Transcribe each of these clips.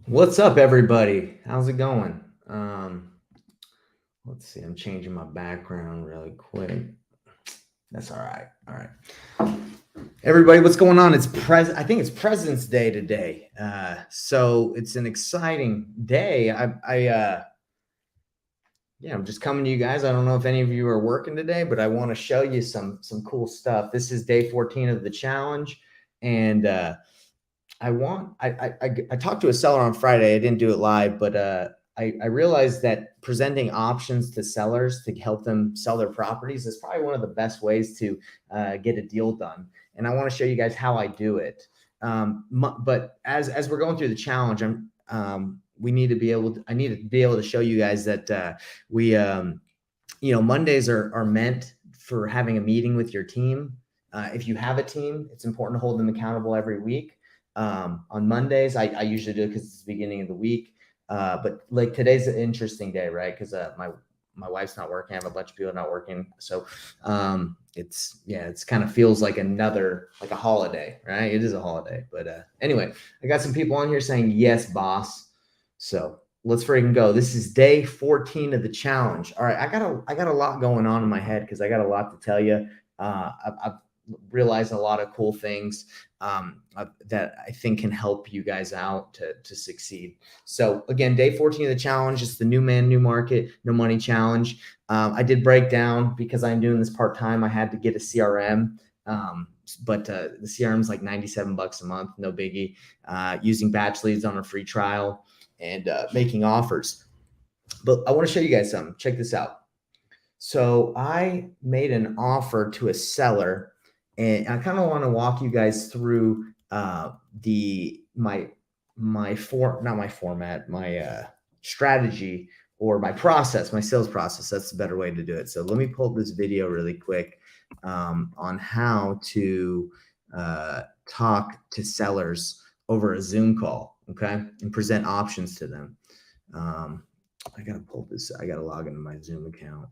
What's up, everybody? How's it going? Let's see. I'm changing my background really quick. That's all right. All right, everybody. What's going on? I think it's President's Day today. So it's an exciting day. Yeah, I'm just coming to you guys. I don't know if any of you are working today, but I want to show you some cool stuff. This is day 14 of the challenge, and I talked to a seller on Friday. I didn't do it live, but I realized that presenting options to sellers to help them sell their properties is probably one of the best ways to get a deal done. And I want to show you guys how I do it. But as we're going through the challenge, we need to be able to, I need to be able to show you guys that Mondays are meant for having a meeting with your team. If you have a team, it's important to hold them accountable every week. On Mondays, I usually do it because it's the beginning of the week. But like today's an interesting day, right? Because my wife's not working. I have a bunch of people not working. So it's kind of feels like like a holiday, right? It is a holiday. But anyway, I got some people on here saying, yes, boss. So let's freaking go. This is day 14 of the challenge. All right. I got a lot going on in my head because I got a lot to tell you. I've realized a lot of cool things that I think can help you guys out to succeed. So again, day 14 of the challenge is the new man, new market, no money challenge. I did break down because I'm doing this part-time. I had to get a CRM. But the CRM is like 97 bucks a month, no biggie. Using batch leads on a free trial and making offers. But I want to show you guys something. Check this out. So I made an offer to a seller, and I kind of want to walk you guys through my strategy or my process, my sales process. That's the better way to do it. So let me pull up this video really quick on how to talk to sellers over a Zoom call, okay, and present options to them. I gotta pull this. I gotta log into my Zoom account.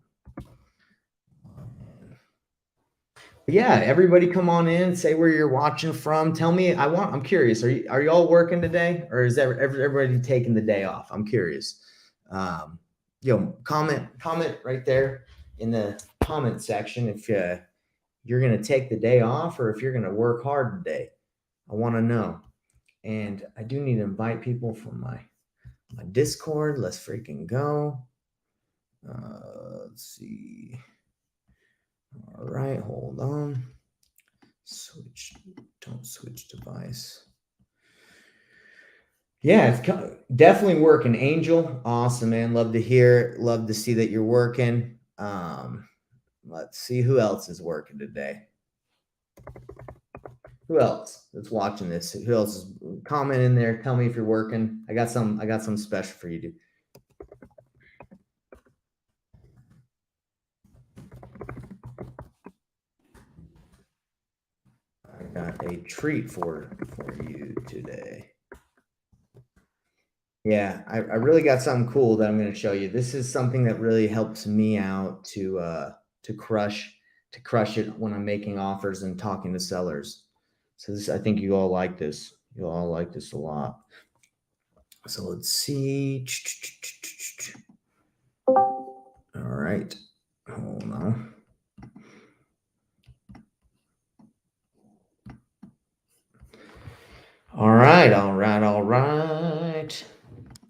Yeah, everybody come on in, say where you're watching from. Tell me, I'm curious. Are you all working today, or is everybody taking the day off? I'm curious. Comment right there in the comment section if you're gonna take the day off or if you're gonna work hard today. I want to know. And I do need to invite people from my Discord. Let's freaking go. Let's see. All right, hold on. Don't switch device. Yeah, it's definitely working. Angel, awesome, man. Love to hear it. Love to see that you're working. Let's see who else is working today. Who else that's watching this? Who else is comment in there? Tell me if you're working. I got some special for you, dude. I got a treat for you today. Yeah, I really got something cool that I'm going to show you. This is something that really helps me out to crush it when I'm making offers and talking to sellers. So I think you all like this. You all like this a lot. So let's see. All right. Hold on. All right.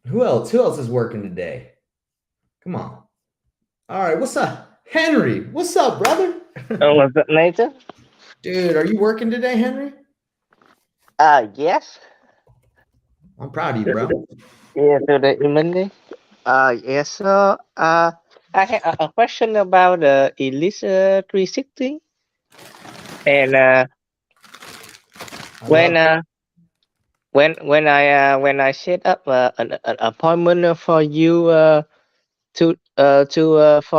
Who else is working today? Come on. All right. What's up? Henry, what's up, brother? What's up, Nathan? Dude, are you working today, Henry? Yes. I'm proud of you, bro. Yeah, today is Monday. Yes. So, I have a question about the Elite 360, and when uh, when I set up an appointment for you to for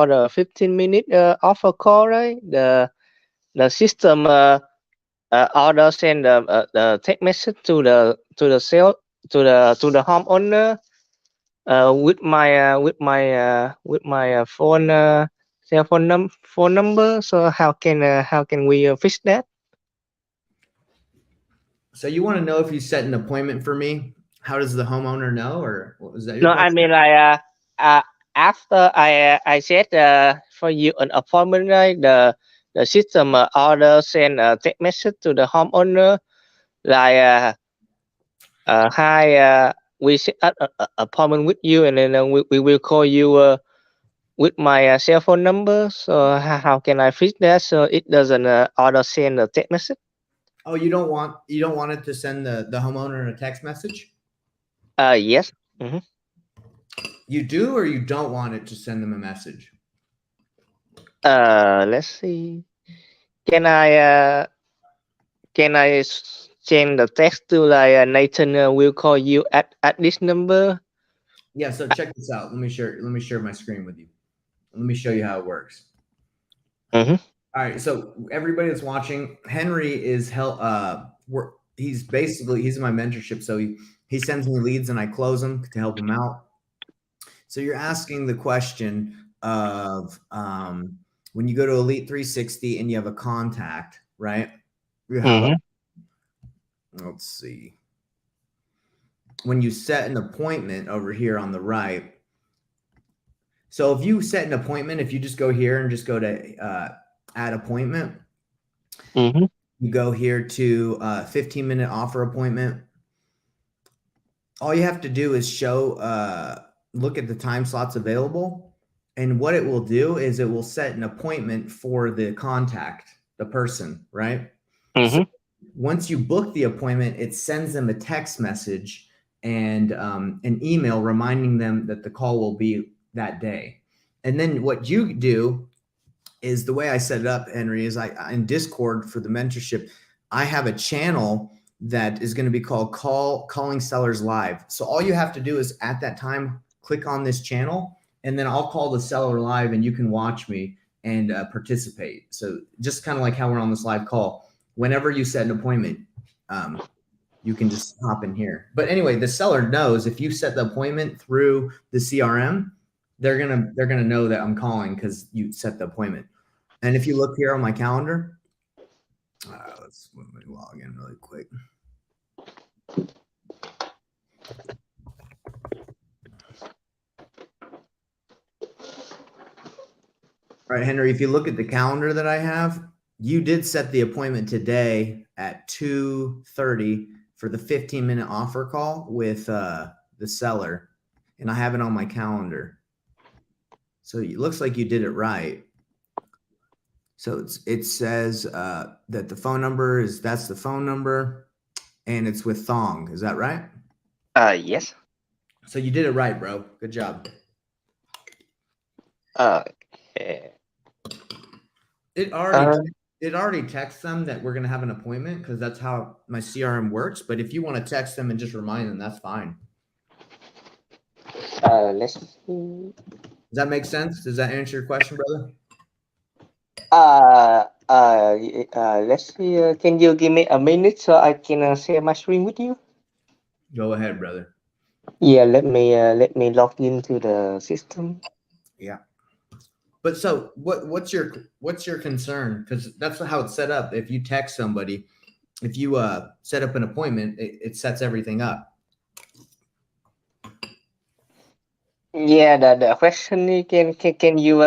the 15-minute offer call, right? The system order send the text message to the sale to the homeowner with my cell phone number. So how can we fix that? So you want to know if you set an appointment for me How does the homeowner know, or what was that your No, I question? mean like after I set for you an appointment, right? The system order send a text message to the homeowner like hi, we set up a appointment with you, and then we will call you with my cell phone number. So how can I fix that so it doesn't auto send a text message? Oh, you don't want it to send the homeowner a text message? Yes. Mm-hmm. You do, or you don't want it to send them a message? Let's see. Can I change the text to like Nathan will call you at this number? Yeah. So check this out. Let me share my screen with you. Let me show you how it works. Mm-hmm. All right. So everybody that's watching, Henry is he's in my mentorship. So he sends me leads and I close them to help him out. So you're asking the question of when you go to Elite 360 and you have a contact, right? You have a, Mm-hmm. let's see. When you set an appointment over here on the right. So if you set an appointment, if you just go here and just go to add appointment, Mm-hmm. you go here to 15-minute offer appointment. All you have to do is look at the time slots available. And what it will do is it will set an appointment for the contact, the person, right? So Mm-hmm. once you book the appointment, it sends them a text message and an email reminding them that the call will be that day. And then what you do is the way I set it up, Henry, is I in Discord for the mentorship, I have a channel that is going to be called Calling Sellers Live. So all you have to do is at that time click on this channel, and then I'll call the seller live, and you can watch me and participate. So just kind of like how we're on this live call. Whenever you set an appointment, you can just hop in here. But anyway, the seller knows if you set the appointment through the CRM, they're gonna know that I'm calling because you set the appointment. And if you look here on my calendar, let me log in really quick. All right, Henry, if you look at the calendar that I have, you did set the appointment today at 2:30 for the 15-minute offer call with the seller, and I have it on my calendar. So it looks like you did it right. So it says that the phone number that's the phone number, and it's with Thong. Is that right? Yes. So you did it right, bro. Good job. Okay. It already it already texts them that we're gonna have an appointment because that's how my CRM works. But if you want to text them and just remind them, that's fine. Let's see. Does that make sense? Does that answer your question, brother? Let's see. Can you give me a minute so I can share my screen with you? Go ahead, brother. Yeah, let me log into the system. Yeah. But so what's your concern? Because that's how it's set up. If you text somebody, if you set up an appointment, it sets everything up. Yeah, the question is, can you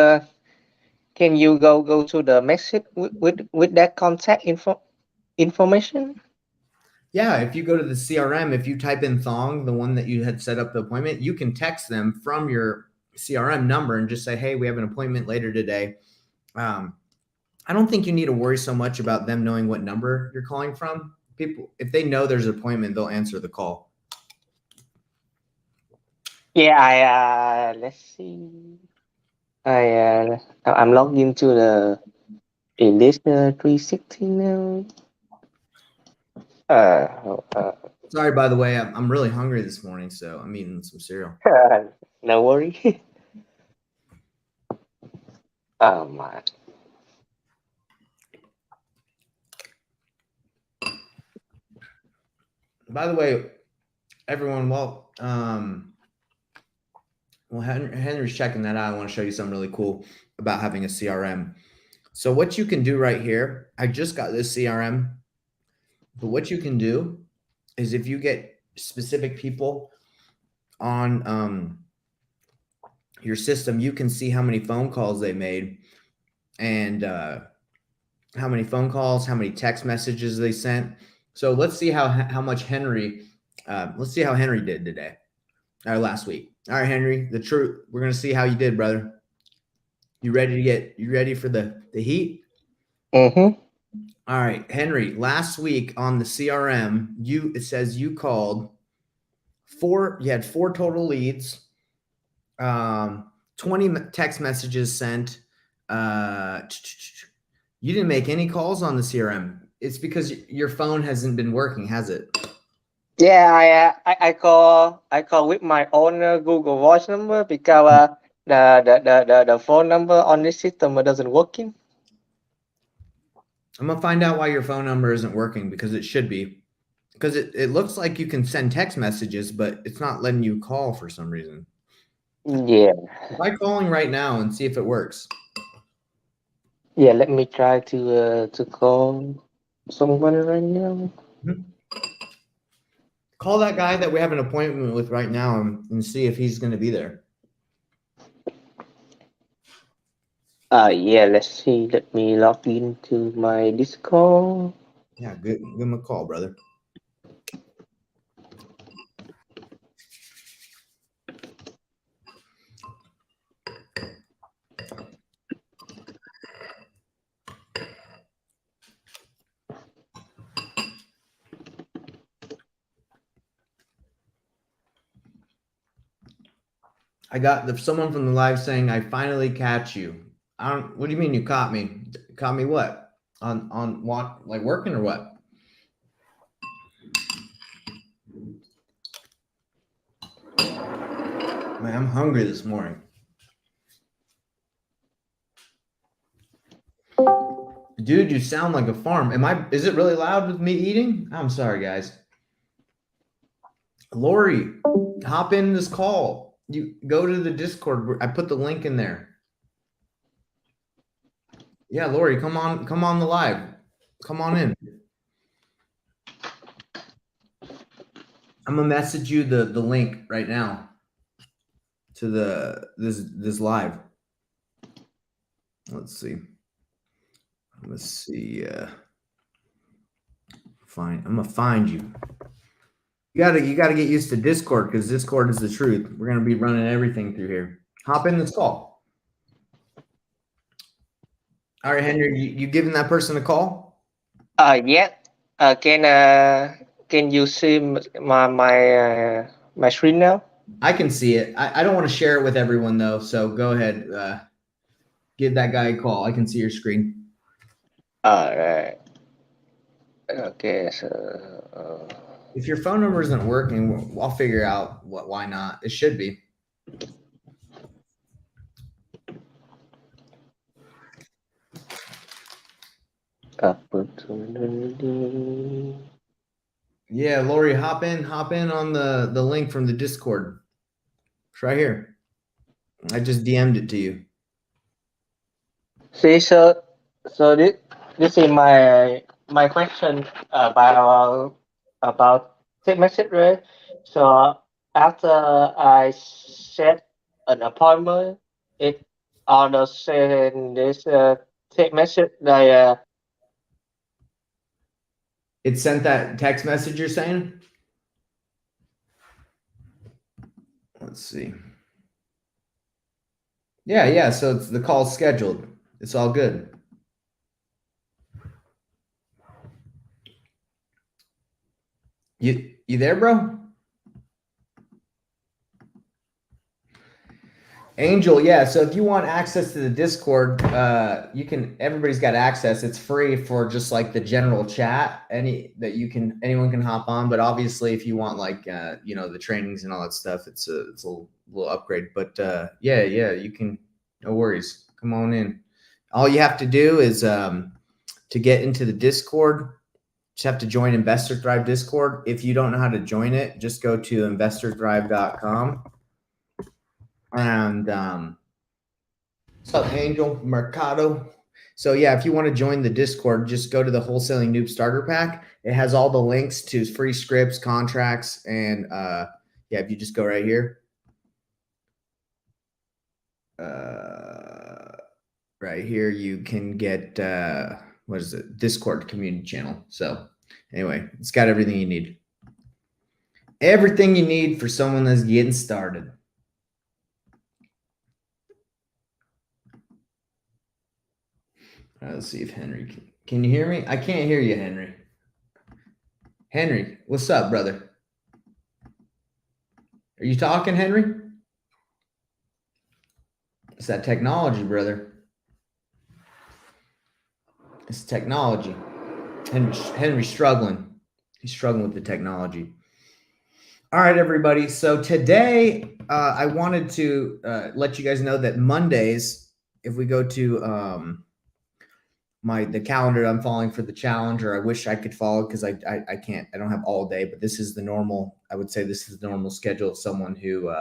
go to the message with that contact information? Yeah, if you go to the CRM, if you type in Thong, the one that you had set up the appointment, you can text them from your CRM number and just say, "Hey, we have an appointment later today." I don't think you need to worry so much about them knowing what number you're calling from. People, if they know there's an appointment, they'll answer the call. Yeah, I let's see. I'm logged into the Elite 360 now. Sorry, by the way, I'm really hungry this morning, so I'm eating some cereal. No worry. Oh my. By the way, everyone, Henry's checking that out. I want to show you something really cool about having a CRM. So what you can do right here, I just got this CRM, but what you can do is if you get specific people on your system, you can see how many phone calls they made and how many phone calls, how many text messages they sent. So let's see how much Henry. Let's see how Henry did today or last week. All right, Henry, the truth. We're gonna see how you did, brother. You ready for the heat? Mm-hmm. All right, Henry. Last week on the CRM, it says you called four. You had 4 total leads. 20 text messages sent. You didn't make any calls on the CRM. It's because your phone hasn't been working, has it? Yeah, I call with my own Google Voice number because the phone number on this system doesn't working. I'm gonna find out why your phone number isn't working because it should be. Because it looks like you can send text messages, but it's not letting you call for some reason. Yeah. Try calling right now and see if it works. Yeah, let me try to call someone right now. Mm-hmm. Call that guy that we have an appointment with right now and see if he's going to be there. Yeah, let's see. Let me log into my Discord. Yeah, give him a call, brother. I got someone from the live saying, "I finally catch you." I don't. What do you mean you caught me? Caught me what? On what? Like working or what? Man, I'm hungry this morning. Dude, you sound like a farm. Is it really loud with me eating? I'm sorry, guys. Lori, hop in this call. You go to the Discord. I put the link in there. Yeah, Lori, come on the live. Come on in. I'm gonna message you the link right now to this live. Let's see. Let's see. I'm gonna find you. You gotta get used to Discord because Discord is the truth. We're gonna be running everything through here. Hop in this call. All right, Henry, you giving that person a call? Yeah. Can you see my screen now? I can see it. I don't want to share it with everyone though, so go ahead. Give that guy a call. I can see your screen. All right. Okay. So. If your phone number isn't working, I'll figure out why not. It should be. Opportunity. Yeah, Lori, hop in on the link from the Discord. It's right here. I just DM'd it to you. See, so this is my question about text message, right? So after I set an appointment, it order send this text message like It sent that text message you're saying? Let's see. Yeah. So it's the call's scheduled. It's all good. You there, bro? Angel, yeah. So if you want access to the Discord, you can. Everybody's got access. It's free for just like the general chat. Anyone can hop on. But obviously, if you want like the trainings and all that stuff, it's a little upgrade. But yeah, you can. No worries. Come on in. All you have to do is to get into the Discord. Just have to join Investor Thrive Discord. If you don't know how to join it, just go to investorthrive.com. And what's up, Angel Mercado? So yeah, if you want to join the Discord, just go to the Wholesaling Noob Starter Pack. It has all the links to free scripts, contracts, and yeah, if you just go right here, right here, you can get what is it? Discord community channel. So anyway, it's got everything you need. Everything you need for someone that's getting started. Let's see if Henry can you hear me? I can't hear you, Henry. Henry, what's up, brother? Are you talking, Henry? It's that technology, brother. It's technology. Henry's struggling. He's struggling with the technology. All right, everybody. So today, I wanted to let you guys know that Mondays, if we go to the calendar I'm following for the challenge, or I wish I could follow because I can't. I don't have all day, but this is the normal. I would say this is the normal schedule of someone who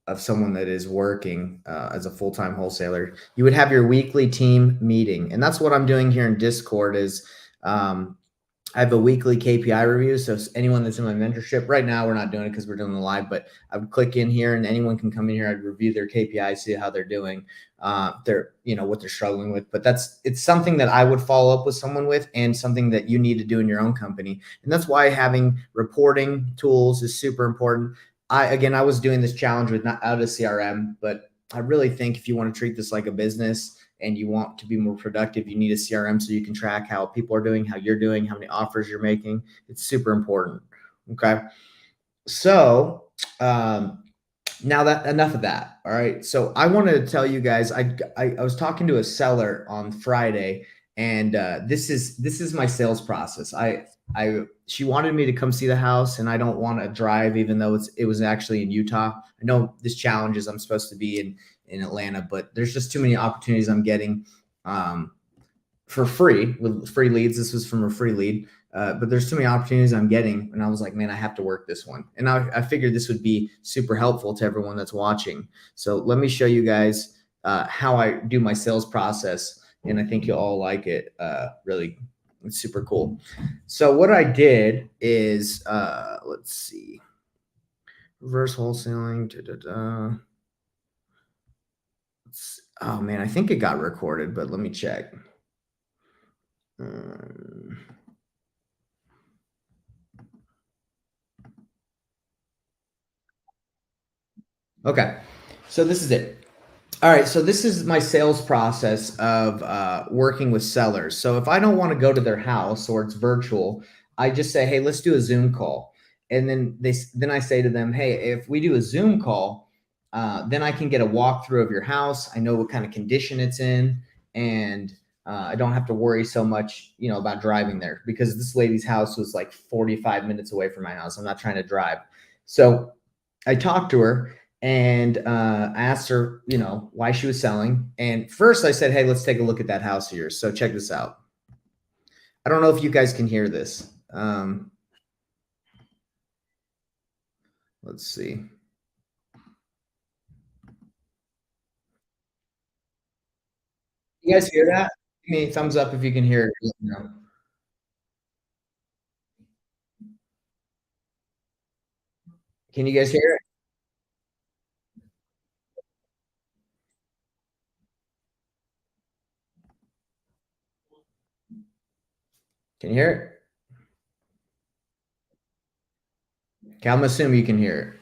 of someone that is working as a full-time wholesaler. You would have your weekly team meeting, and that's what I'm doing here in Discord. Is I have a weekly KPI review. So anyone that's in my mentorship right now, we're not doing it because we're doing the live, but I would click in here and anyone can come in here. I'd review their KPI, see how they're doing, what they're struggling with. But it's something that I would follow up with someone with, and something that you need to do in your own company. And that's why having reporting tools is super important. I was doing this challenge without a CRM, but I really think if you want to treat this like a business, and you want to be more productive, you need a CRM so you can track how people are doing, how you're doing, how many offers you're making. It's super important. Okay. So now that enough of that. All right. So I wanted to tell you guys, I was talking to a seller on Friday, and this is my sales process. She wanted me to come see the house, and I don't want to drive, even though it was actually in Utah. I know this challenge is I'm supposed to be in Atlanta, but there's just too many opportunities I'm getting for free with free leads. This was from a free lead, but there's too many opportunities I'm getting, and I was like, man, I have to work this one. And I figured this would be super helpful to everyone that's watching. So let me show you guys how I do my sales process, and I think you'll all like it. Really, it's super cool. So what I did is, let's see, reverse wholesaling. Oh man, I think it got recorded, but let me check. Okay, so this is it. All right, so this is my sales process of working with sellers. So if I don't want to go to their house or it's virtual, I just say, hey, let's do a Zoom call. And then I say to them, hey, if we do a Zoom call, then I can get a walkthrough of your house. I know what kind of condition it's in, and I don't have to worry so much, about driving there, because this lady's house was like 45 minutes away from my house. I'm not trying to drive. So I talked to her and asked her, why she was selling. And first I said, hey, let's take a look at that house of yours. So check this out. I don't know if you guys can hear this. Let's see. You guys hear that? Give me a thumbs up if you can hear it. Can you guys hear it? Can you hear it? Okay, I'm assuming you can hear it.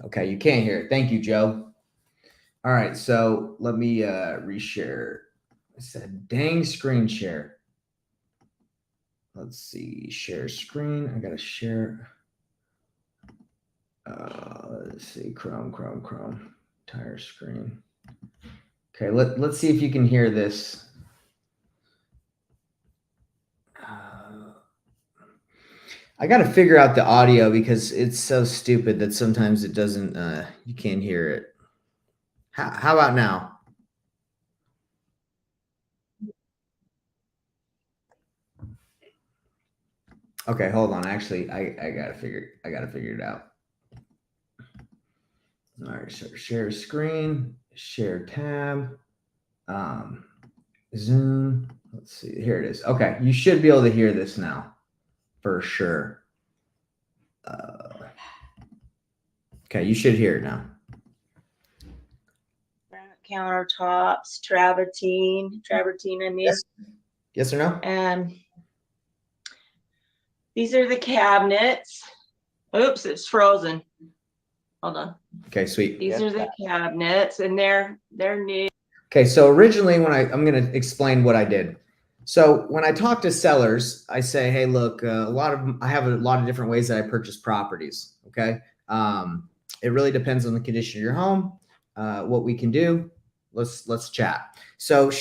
Okay, you can't hear it. Thank you, Joe. All right, so let me reshare. I said, dang screen share. Let's see, share screen. I gotta share. Let's see, Chrome, entire screen. Okay, let's see if you can hear this. I got to figure out the audio because it's so stupid that sometimes it doesn't, you can't hear it. How about now? Okay, hold on. Actually, I gotta figure it out. All right, so share screen, share tab, Zoom. Let's see, here it is. Okay, you should be able to hear this now for sure. Okay, you should hear it now. Countertops, travertine, I mean. Yes or no? And these are the cabinets. Oops, it's frozen. Hold on. Okay, sweet. These are the cabinets, and they're new. Okay, so originally when I'm going to explain what I did. So when I talk to sellers, I say, hey, look, I have a lot of different ways that I purchase properties. Okay. It really depends on the condition of your home, what we can do. Let's chat. So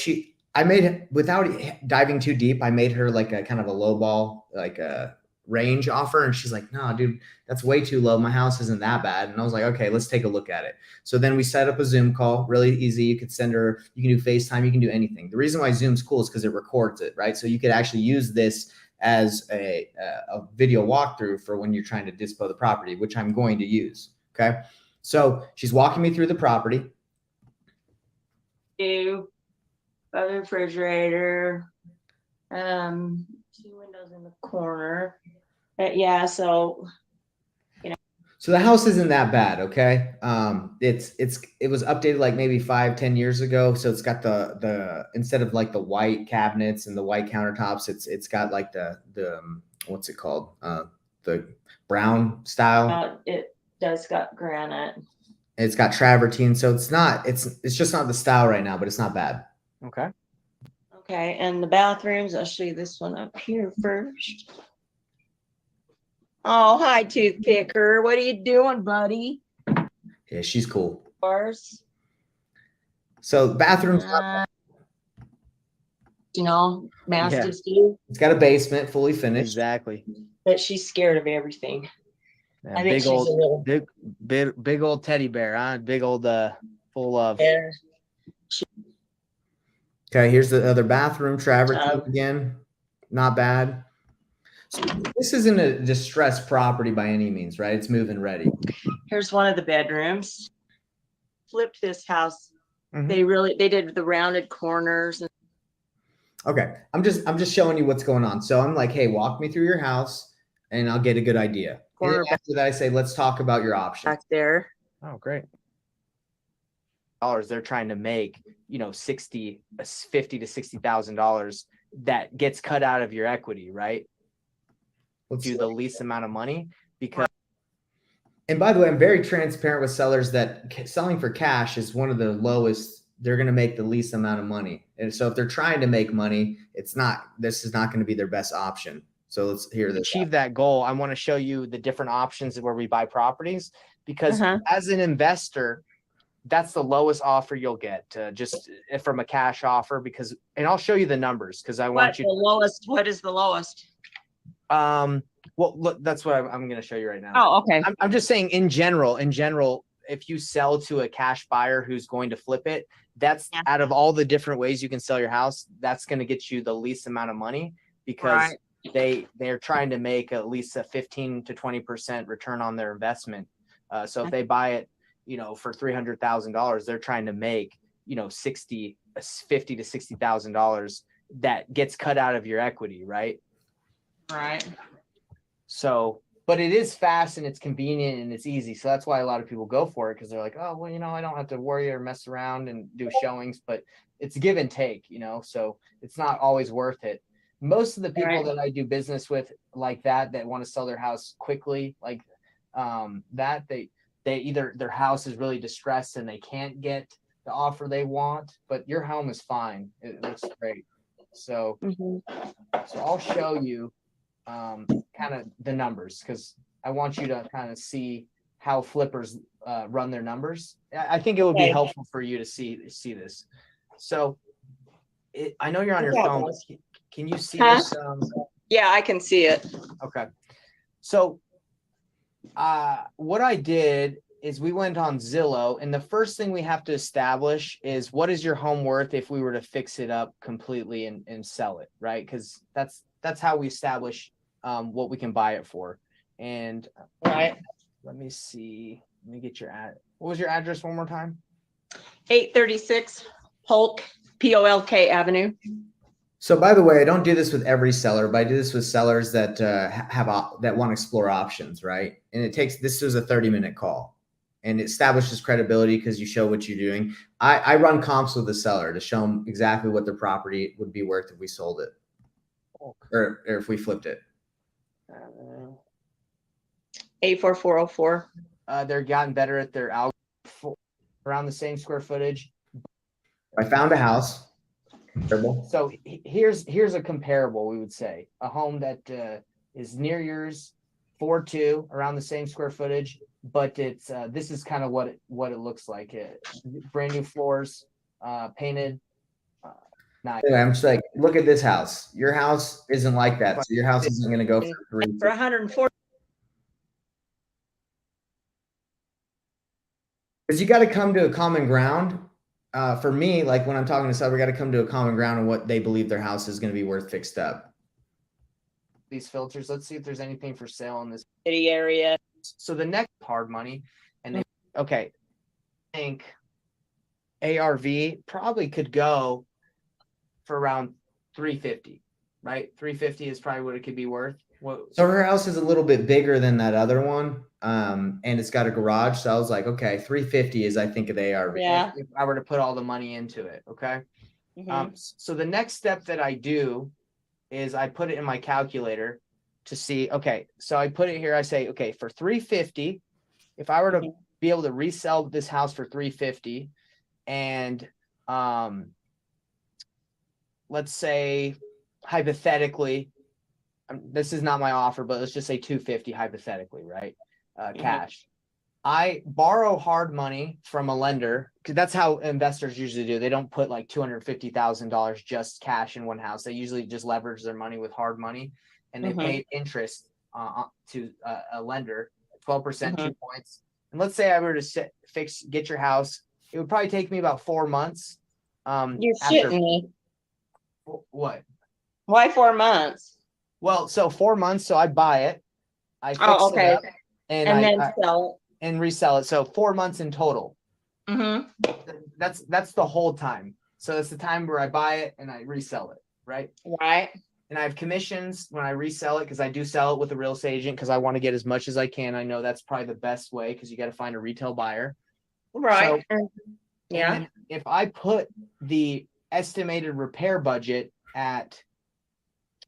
I made, without diving too deep, I made her like a kind of a low ball, like a range offer. And she's like, no, dude, that's way too low. My house isn't that bad. And I was like, okay, let's take a look at it. So then we set up a Zoom call, really easy. You could send her, you can do FaceTime, you can do anything. The reason why Zoom's cool is because it records it, right? So you could actually use this as a video walkthrough for when you're trying to dispo the property, which I'm going to use. Okay. So she's walking me through the property. New refrigerator, 2 windows in the corner. Yeah, so So the house isn't that bad, okay? It was updated like maybe 5-10 years ago. So it's got the instead of like the white cabinets and the white countertops, it's got like the what's it called? The brown style. It does got granite. It's got travertine, so it's just not the style right now, but it's not bad. Okay. Okay, and the bathrooms, I'll show you this one up here first. Oh, hi, toothpicker. What are you doing, buddy? Yeah, she's cool. Bars. So bathrooms, Mastiff. it's got a basement, fully finished. Exactly. But she's scared of everything. Yeah, I think big she's old, a little big old teddy bear, huh? Big old full of. yeah. Okay, here's the other bathroom, travertine again, not bad. So this isn't a distressed property by any means, right? It's moving ready. Here's one of the bedrooms. Flipped this house. Mhm. They did the rounded corners. Okay, I'm just showing you what's going on. So I'm like, hey, walk me through your house, and I'll get a good idea. And then after that, I say, let's talk about your options. Back there. Oh, great. They're trying to make, $50,000 to $60,000 that gets cut out of your equity, right? Do the least amount of money because. And by the way, I'm very transparent with sellers that selling for cash is one of the lowest. They're going to make the least amount of money. And so if they're trying to make money, this is not going to be their best option. So let's hear this. Achieve that goal. I want to show you the different options where we buy properties because as an investor, that's the lowest offer you'll get just from a cash offer and I'll show you the numbers because I want you. What is the lowest? Well, look, that's what I'm going to show you right now. Oh, okay. I'm just saying in general, if you sell to a cash buyer who's going to flip it, that's out of all the different ways you can sell your house, that's going to get you the least amount of money because they're trying to make at least a 15 to 20% return on their investment. So if they buy it, for $300,000, they're trying to make, $50,000 to $60,000 that gets cut out of your equity, right? Right. So, but it is fast and it's convenient and it's easy. So that's why a lot of people go for it because they're like, oh, well, I don't have to worry or mess around and do showings, but it's give and take, so it's not always worth it. Most of the people that I do business with like that want to sell their house quickly, like they either their house is really distressed and they can't get the offer they want, but your home is fine. It looks great. So, so I'll show you kind of the numbers because I want you to kind of see how flippers run their numbers. I think it would be helpful for you to see this. So I know you're on your phone. But can you see this? Yeah, I can see it. Okay. So what I did is we went on Zillow, and the first thing we have to establish is what is your home worth if we were to fix it up completely and sell it, right? Because that's how we establish what we can buy it for. And let me see. Let me get your What was your address one more time? 836 Polk, Polk Avenue. So by the way, I don't do this with every seller, but I do this with sellers that that want to explore options, right? And this was a 30-minute call, and it establishes credibility because you show what you're doing. I run comps with the seller to show them exactly what their property would be worth if we sold it, or if we flipped it. 84404. They're gotten better at their around the same square footage. I found a house. Terrible. So here's a comparable. We would say a home that is near yours, 4.2, around the same square footage, but it's this is kind of what it looks like. Brand new floors, painted. Nice. Anyway, I'm just like, look at this house. Your house isn't like that. So your house isn't going to go for For 140. because you got to come to a common ground. For me, like when I'm talking to seller, we got to come to a common ground on what they believe their house is going to be worth fixed up. These filters. Let's see if there's anything for sale in this City area. So the next hard money, and then, okay, I think ARV probably could go for around 350, right? 350 is probably what it could be worth. So her house is a little bit bigger than that other one, and it's got a garage. So I was like, okay, 350 is I think of the ARV. Yeah. If I were to put all the money into it, okay. Mhm. So the next step that I do is I put it in my calculator to see. Okay, so I put it here. I say, okay, for 350, if I were to be able to resell this house for 350, and let's say hypothetically, this is not my offer, but let's just say 250 hypothetically, right? Cash. I borrow hard money from a lender because that's how investors usually do. They don't put like $250,000 just cash in one house. They usually just leverage their money with hard money, and they pay interest to a lender, 12%, 2 points. And let's say I were to get your house, it would probably take me about 4 months. You're shitting me. What? Why 4 months? Well, so 4 months. So I buy it, I fix okay. it up, and then I sell and resell it. So 4 months in total. it. Mm-hmm. That's the whole time. So that's the time where I buy it and I resell it, right? Right. And I have commissions when I resell it because I do sell it with a real estate agent because I want to get as much as I can. I know that's probably the best way because you got to find a retail buyer. Right. So, yeah. and if I put the estimated repair budget at,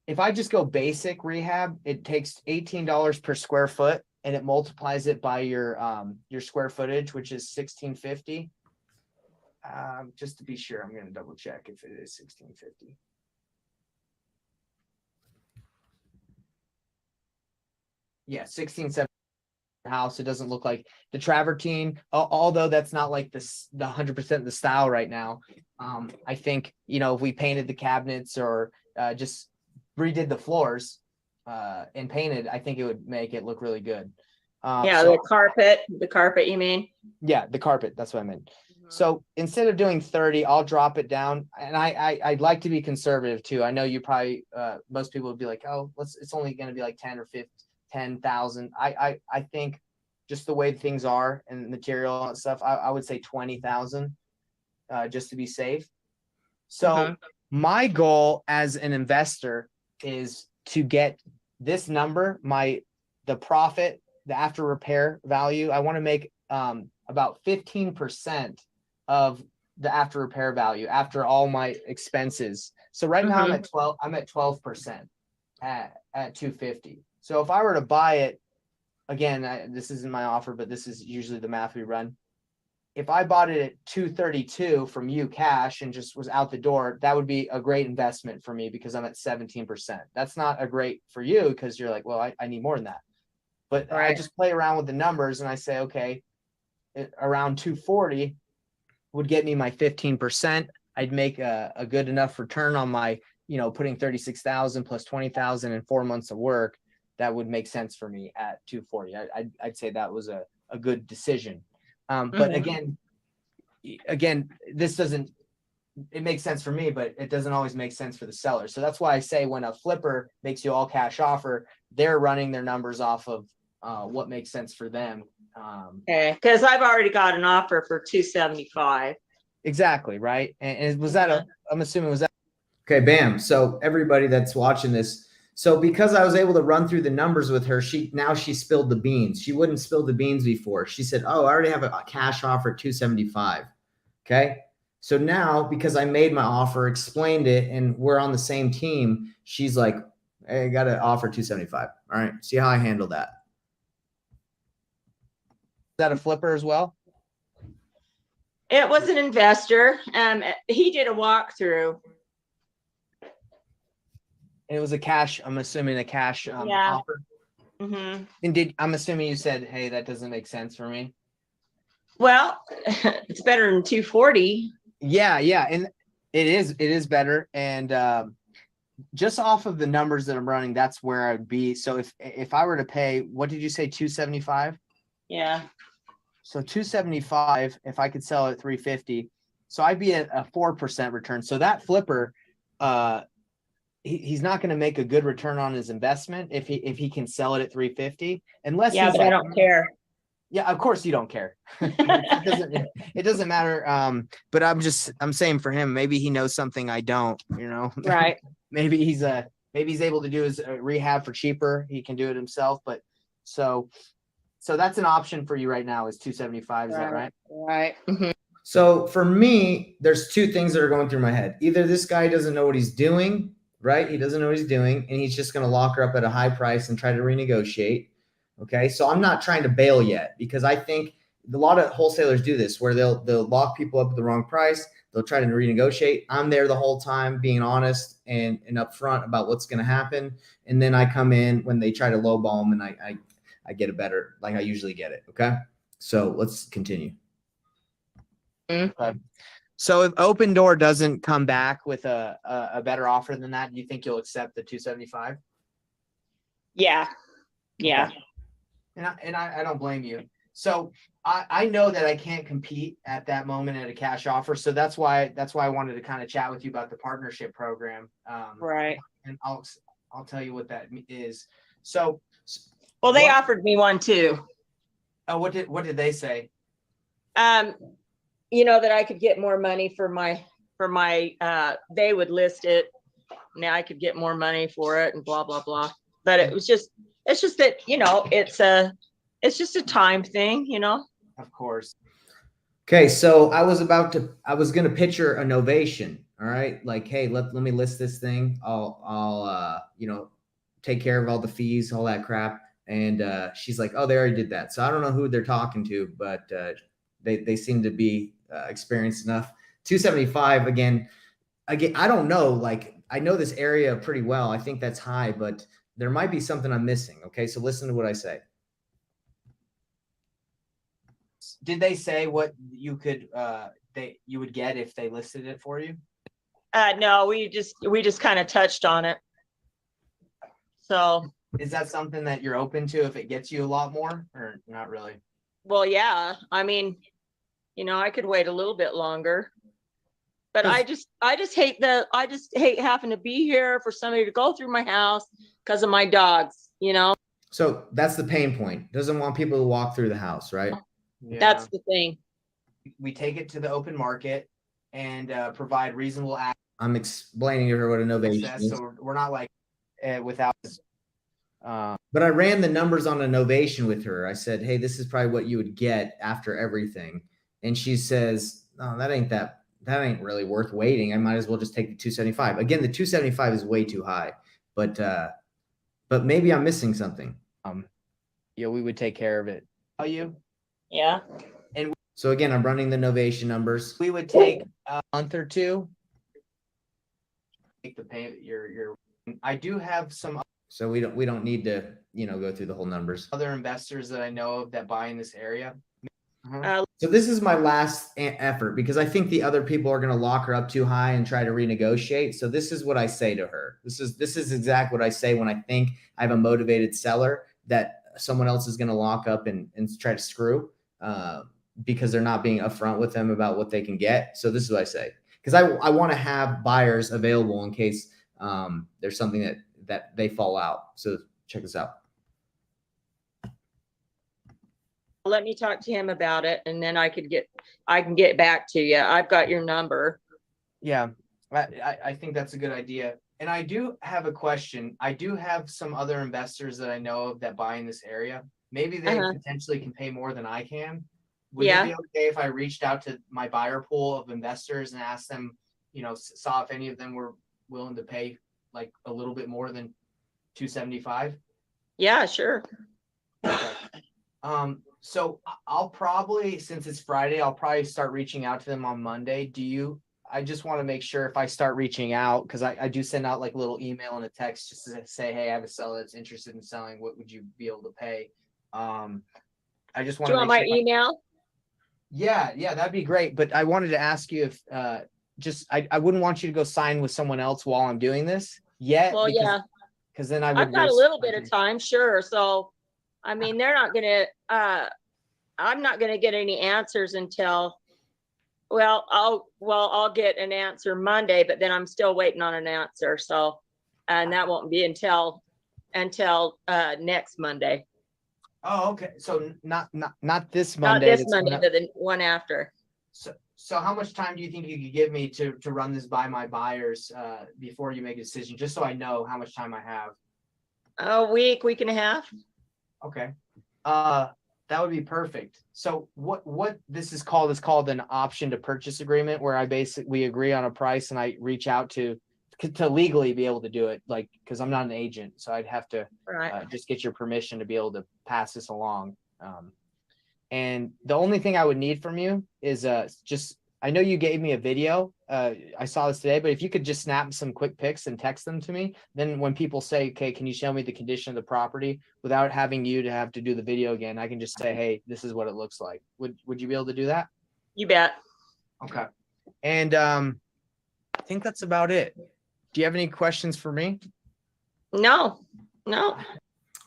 if I just go basic rehab, it takes $18 per square foot, and it multiplies it by your square footage, which is 1650. Just to be sure, I'm going to double check if it is 1650. Yeah, 1670 house. It doesn't look like the travertine, although that's not like the 100% the style right now. I think, if we painted the cabinets or just redid the floors and painted, I think it would make it look really good. The carpet, you mean? Yeah, the carpet, that's what I meant. So instead of doing 30, I'll drop it down, and I'd like to be conservative too. I know you probably most people would be like, oh, it's only going to be like 10 or 10,000. I think just the way things are and material and stuff, I would say 20,000 just to be safe. So my goal as an investor is to get this number, the profit, the after repair value. I want to make about 15% of the after repair value after all my expenses. So right now I'm at 12% at 250. So if I were to buy it, again, this isn't my offer, but this is usually the math we run. If I bought it at 232 from you cash and just was out the door, that would be a great investment for me because I'm at 17%. That's not a great for you because you're like, well, I need more than that. But right. I just play around with the numbers and I say, okay, around 240 would get me my 15%. I'd make a good enough return on my, putting 36,000 plus 20,000 in 4 months of work. That would make sense for me at 240. I'd say that was a good decision. But again, this doesn't, it makes sense for me, but it doesn't always make sense for the seller. So that's why I say when a flipper makes you all cash offer, they're running their numbers off of what makes sense for them Okay, because I've already got an offer for 275. Exactly, right? And was that a? I'm assuming was that. Okay, bam. So everybody that's watching this, so because I was able to run through the numbers with her, she spilled the beans. She wouldn't spill the beans before. She said, "Oh, I already have a cash offer at 275." Okay. So now, because I made my offer, explained it, and we're on the same team, she's like, "Hey, I got to offer 275." All right. See how I handle that. Is that a flipper as well? It was an investor. He did a walkthrough. And it was a cash. I'm assuming a cash Yeah. offer. Mm-hmm. And I'm assuming you said, "Hey, that doesn't make sense for me." Well, it's better than 240. Yeah, and it is better. And just off of the numbers that I'm running, that's where I'd be. So if I were to pay, what did you say, 275? Yeah. So 275, if I could sell it at 350, so I'd be at a 4% return. So that flipper, he's not going to make a good return on his investment if he can sell it at 350, unless Yeah, he's but like, I don't care. yeah, of course you don't care. it doesn't matter. But I'm saying for him, maybe he knows something I don't, Right. maybe he's able to do his rehab for cheaper. He can do it himself. But so that's an option for you right now is 275. Is that right? Right. Mm-hmm. So for me, there's two things that are going through my head. Either this guy doesn't know what he's doing, right? He doesn't know what he's doing, and he's just going to lock her up at a high price and try to renegotiate. Okay. So I'm not trying to bail yet, because I think a lot of wholesalers do this where they'll lock people up at the wrong price. They'll try to renegotiate. I'm there the whole time being honest and upfront about what's going to happen. And then I come in when they try to lowball them, and I get a better, like I usually get it. Okay. So let's continue. Okay. So if Open Door doesn't come back with a better offer than that, do you think you'll accept the 275? Yeah. Yeah. Okay. And I don't blame you. So I know that I can't compete at that moment at a cash offer. So that's why I wanted to kind of chat with you about the partnership program. Right. And I'll tell you what that is. So, Well, they offered me one too. oh, what did they say? That I could get more money for my they would list it. Now I could get more money for it and blah, blah, blah. But it's just that, it's just a time thing, Of course. Okay, so I was going to pitch her a novation. All right, like, hey, let me list this thing. I'll take care of all the fees, all that crap. And she's like, oh, they already did that. So I don't know who they're talking to, but they seem to be experienced enough. 275 again. I don't know. Like, I know this area pretty well. I think that's high, but there might be something I'm missing. Okay, so listen to what I say. Did they say what you could you would get if they listed it for you? No, we just kind of touched on it. So is that something that you're open to if it gets you a lot more, or not really? Well, yeah. I mean, I could wait a little bit longer. But I just hate having to be here for somebody to go through my house because of my dogs, So that's the pain point. Doesn't want people to walk through the house, right? Yeah. That's the thing. We take it to the open market and provide reasonable access. I'm explaining to her what a novation is. So we're not like without. But I ran the numbers on a novation with her. I said, hey, this is probably what you would get after everything. And she says, no, that ain't really worth waiting. I might as well just take the 275. Again, the 275 is way too high, but maybe I'm missing something. We would take care of it. Are you? Yeah. And so again, I'm running the novation numbers. We would take a month or two. Take the payment. I do have some. So we don't need to, go through the whole numbers. Other investors that I know of that buy in this area. So this is my last effort, because I think the other people are going to lock her up too high and try to renegotiate. So this is what I say to her. This is exactly what I say when I think I have a motivated seller that someone else is going to lock up and try to screw because they're not being upfront with them about what they can get. So this is what I say, because I want to have buyers available in case there's something that they fall out. So check this out. let me talk to him about it, and then I can get back to you. I've got your number. Yeah, I think that's a good idea. And I do have a question. I do have some other investors that I know of that buy in this area. Maybe they potentially can pay more than I can. Would it be okay if I reached out to my buyer pool of investors and asked them, saw if any of them were willing to pay like a little bit more than 275? Yeah, sure. Okay. So I'll probably, since it's Friday, I'll probably start reaching out to them on Monday. I just want to make sure if I start reaching out, because I do send out like a little email and a text just to say, hey, I have a seller that's interested in selling. What would you be able to pay? I just want Do to you want make my sure. email? Yeah, that'd be great. But I wanted to ask you if I wouldn't want you to go sign with someone else while I'm doing this yet. Well, yeah, because then I would I've got a risk, little bit of time, sure. So, I mean, they're not gonna. I'm not gonna get any answers until. Well, I'll get an answer Monday, but then I'm still waiting on an answer. So, and that won't be until next Monday. Oh, okay. So not this Not Monday. this Monday, but the one after. So how much time do you think you could give me to run this by my buyers before you make a decision, just so I know how much time I have? A week and a half. Okay. That would be perfect. So what this is called an option to purchase agreement, where we agree on a price and I reach out to legally be able to do it, like, because I'm not an agent, so I'd have to just get your permission to be able to pass this along. And the only thing I would need from you is I know you gave me a video. I saw this today, but if you could just snap some quick pics and text them to me, then when people say, okay, can you show me the condition of the property, without having you to have to do the video again, I can just say, hey, this is what it looks like. Would you be able to do that? You bet. Okay. And I think that's about it. Do you have any questions for me? No.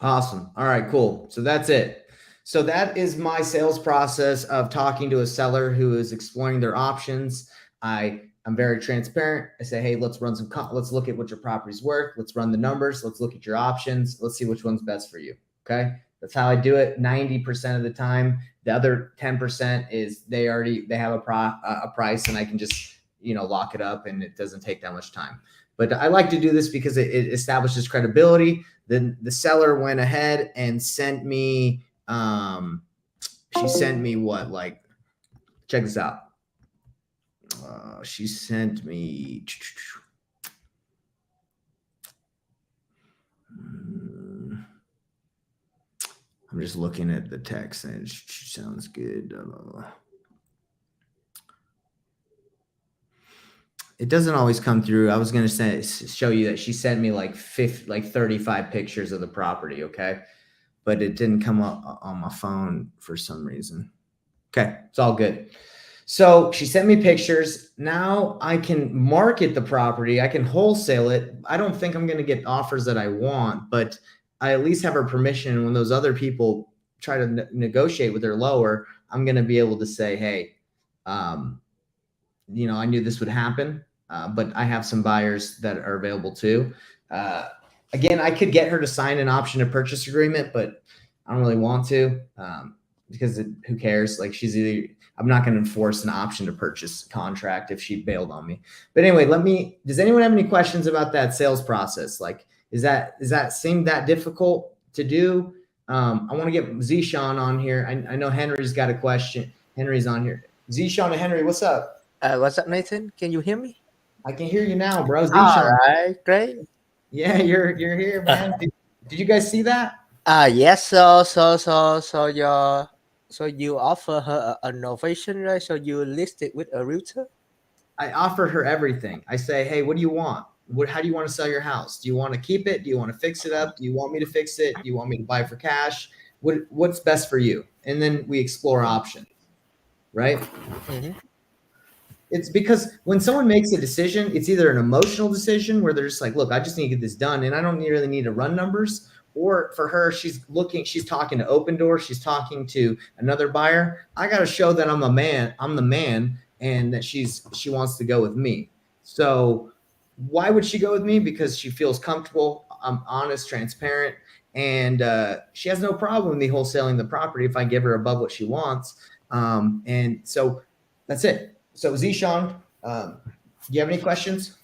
Awesome. All right, cool. So that's it. So that is my sales process of talking to a seller who is exploring their options. I'm very transparent. I say, hey, let's look at what your property's worth. Let's run the numbers. Let's look at your options. Let's see which one's best for you. Okay. That's how I do it 90% of the time. The other 10% is they have a price and I can just, lock it up and it doesn't take that much time. But I like to do this because it establishes credibility. Then the seller went ahead and sent me, she sent me what, like, check this out. She sent me, I'm just looking at the text and she sounds good. It doesn't always come through. I was going to show you that she sent me like 35 pictures of the property. Okay. But it didn't come up on my phone for some reason. Okay. It's all good. So she sent me pictures. Now I can market the property. I can wholesale it. I don't think I'm going to get offers that I want, but I at least have her permission. When those other people try to negotiate with her lower, I'm going to be able to say, hey, I knew this would happen, but I have some buyers that are available too. Again, I could get her to sign an option to purchase agreement, but I don't really want to because who cares? Like, I'm not going to enforce an option to purchase contract if she bailed on me. But anyway, does anyone have any questions about that sales process? Like, does that seem that difficult to do? I want to get Zishan on here. I know Henry's got a question. Henry's on here. Zishan and Henry, what's up? What's up, Nathan? Can you hear me? I can hear you now, bro. All Zishan. right, great. Yeah, you're here, man. Did you guys see that? Yes. So you offer her an innovation, right? So you list it with a realtor. I offer her everything. I say, hey, what do you want? How do you want to sell your house? Do you want to keep it? Do you want to fix it up? Do you want me to fix it? Do you want me to buy for cash? What's best for you? And then we explore options, right? Mm-hmm. It's because when someone makes a decision, it's either an emotional decision where they're just like, look, I just need to get this done and I don't really need to run numbers. Or for her, she's talking to Open Door. She's talking to another buyer. I got to show that I'm the man and that she wants to go with me. So why would she go with me? Because she feels comfortable. I'm honest, transparent. and she has no problem with me wholesaling the property if I give her above what she wants. And so that's it. So Zishan, do you have any questions?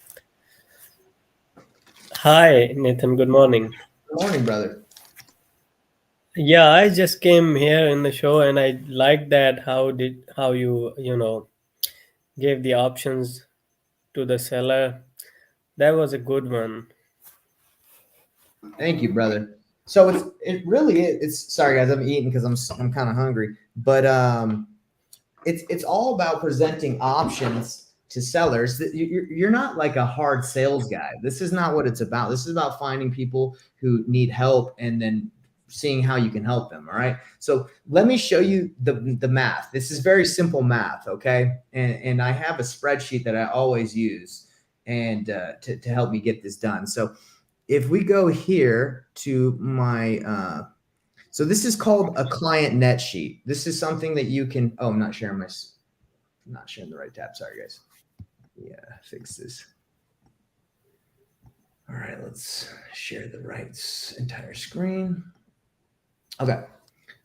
Hi, Nathan. Good morning. Good morning, brother. Yeah, I just came here in the show and I like that how you gave the options to the seller. That was a good one. Thank you, brother. So it really is. It's sorry guys, I'm eating because I'm kind of hungry, but it's all about presenting options to sellers. You're not like a hard sales guy. This is not what it's about. This is about finding people who need help and then seeing how you can help them. All right. So let me show you the math. This is very simple math. Okay. And I have a spreadsheet that I always use and to help me get this done. So if we go here to my so this is called a client net sheet. This is something that you can, I'm not sharing the right tab. Sorry, guys. Yeah, fix this. All right, let's share the right entire screen. Okay.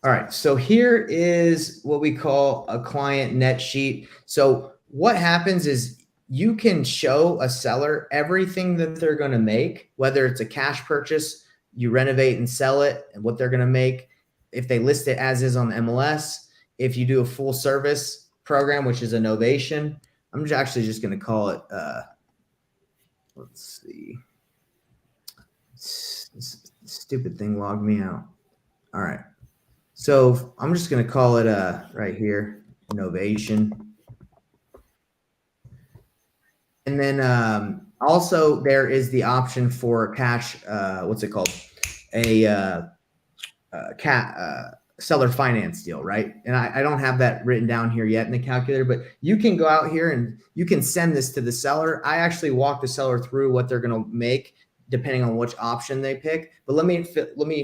All right, so here is what we call a client net sheet. So what happens is you can show a seller everything that they're going to make, whether it's a cash purchase, you renovate and sell it, and what they're going to make if they list it as is on the MLS. If you do a full service program, which is a novation, I'm actually just going to call it, let's see, this stupid thing logged me out. All right. So I'm just going to call it right here, novation. And then also there is the option for cash, what's it called? A seller finance deal, right? And I don't have that written down here yet in the calculator, but you can go out here and you can send this to the seller. I actually walk the seller through what they're going to make depending on which option they pick. But let me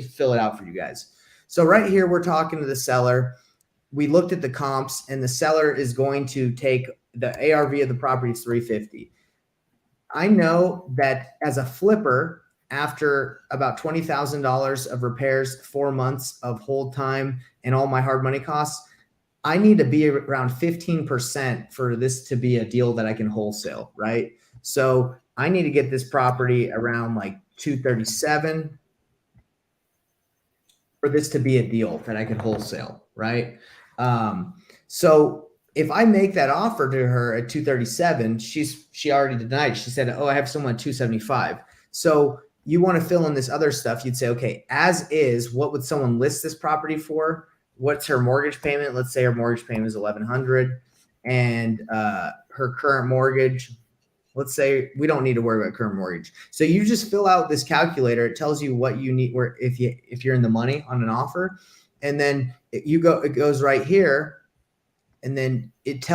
fill it out for you guys. So right here, we're talking to the seller. We looked at the comps and the seller is going to take the ARV of the property is 350. I know that as a flipper, after about $20,000 of repairs, 4 months of hold time, and all my hard money costs, I need to be around 15% for this to be a deal that I can wholesale, right? So I need to get this property around like 237 for this to be a deal that I can wholesale, right? So if I make that offer to her at 237, she already denied. She said, "Oh, I have someone at 275." So you want to fill in this other stuff. You'd say, okay, as is, what would someone list this property for? What's her mortgage payment? Let's say her mortgage payment is $1,100, and her current mortgage. Let's say we don't need to worry about current mortgage. So you just fill out this calculator. It tells you what you need, where if you're in the money on an offer, and then it goes right here, and then it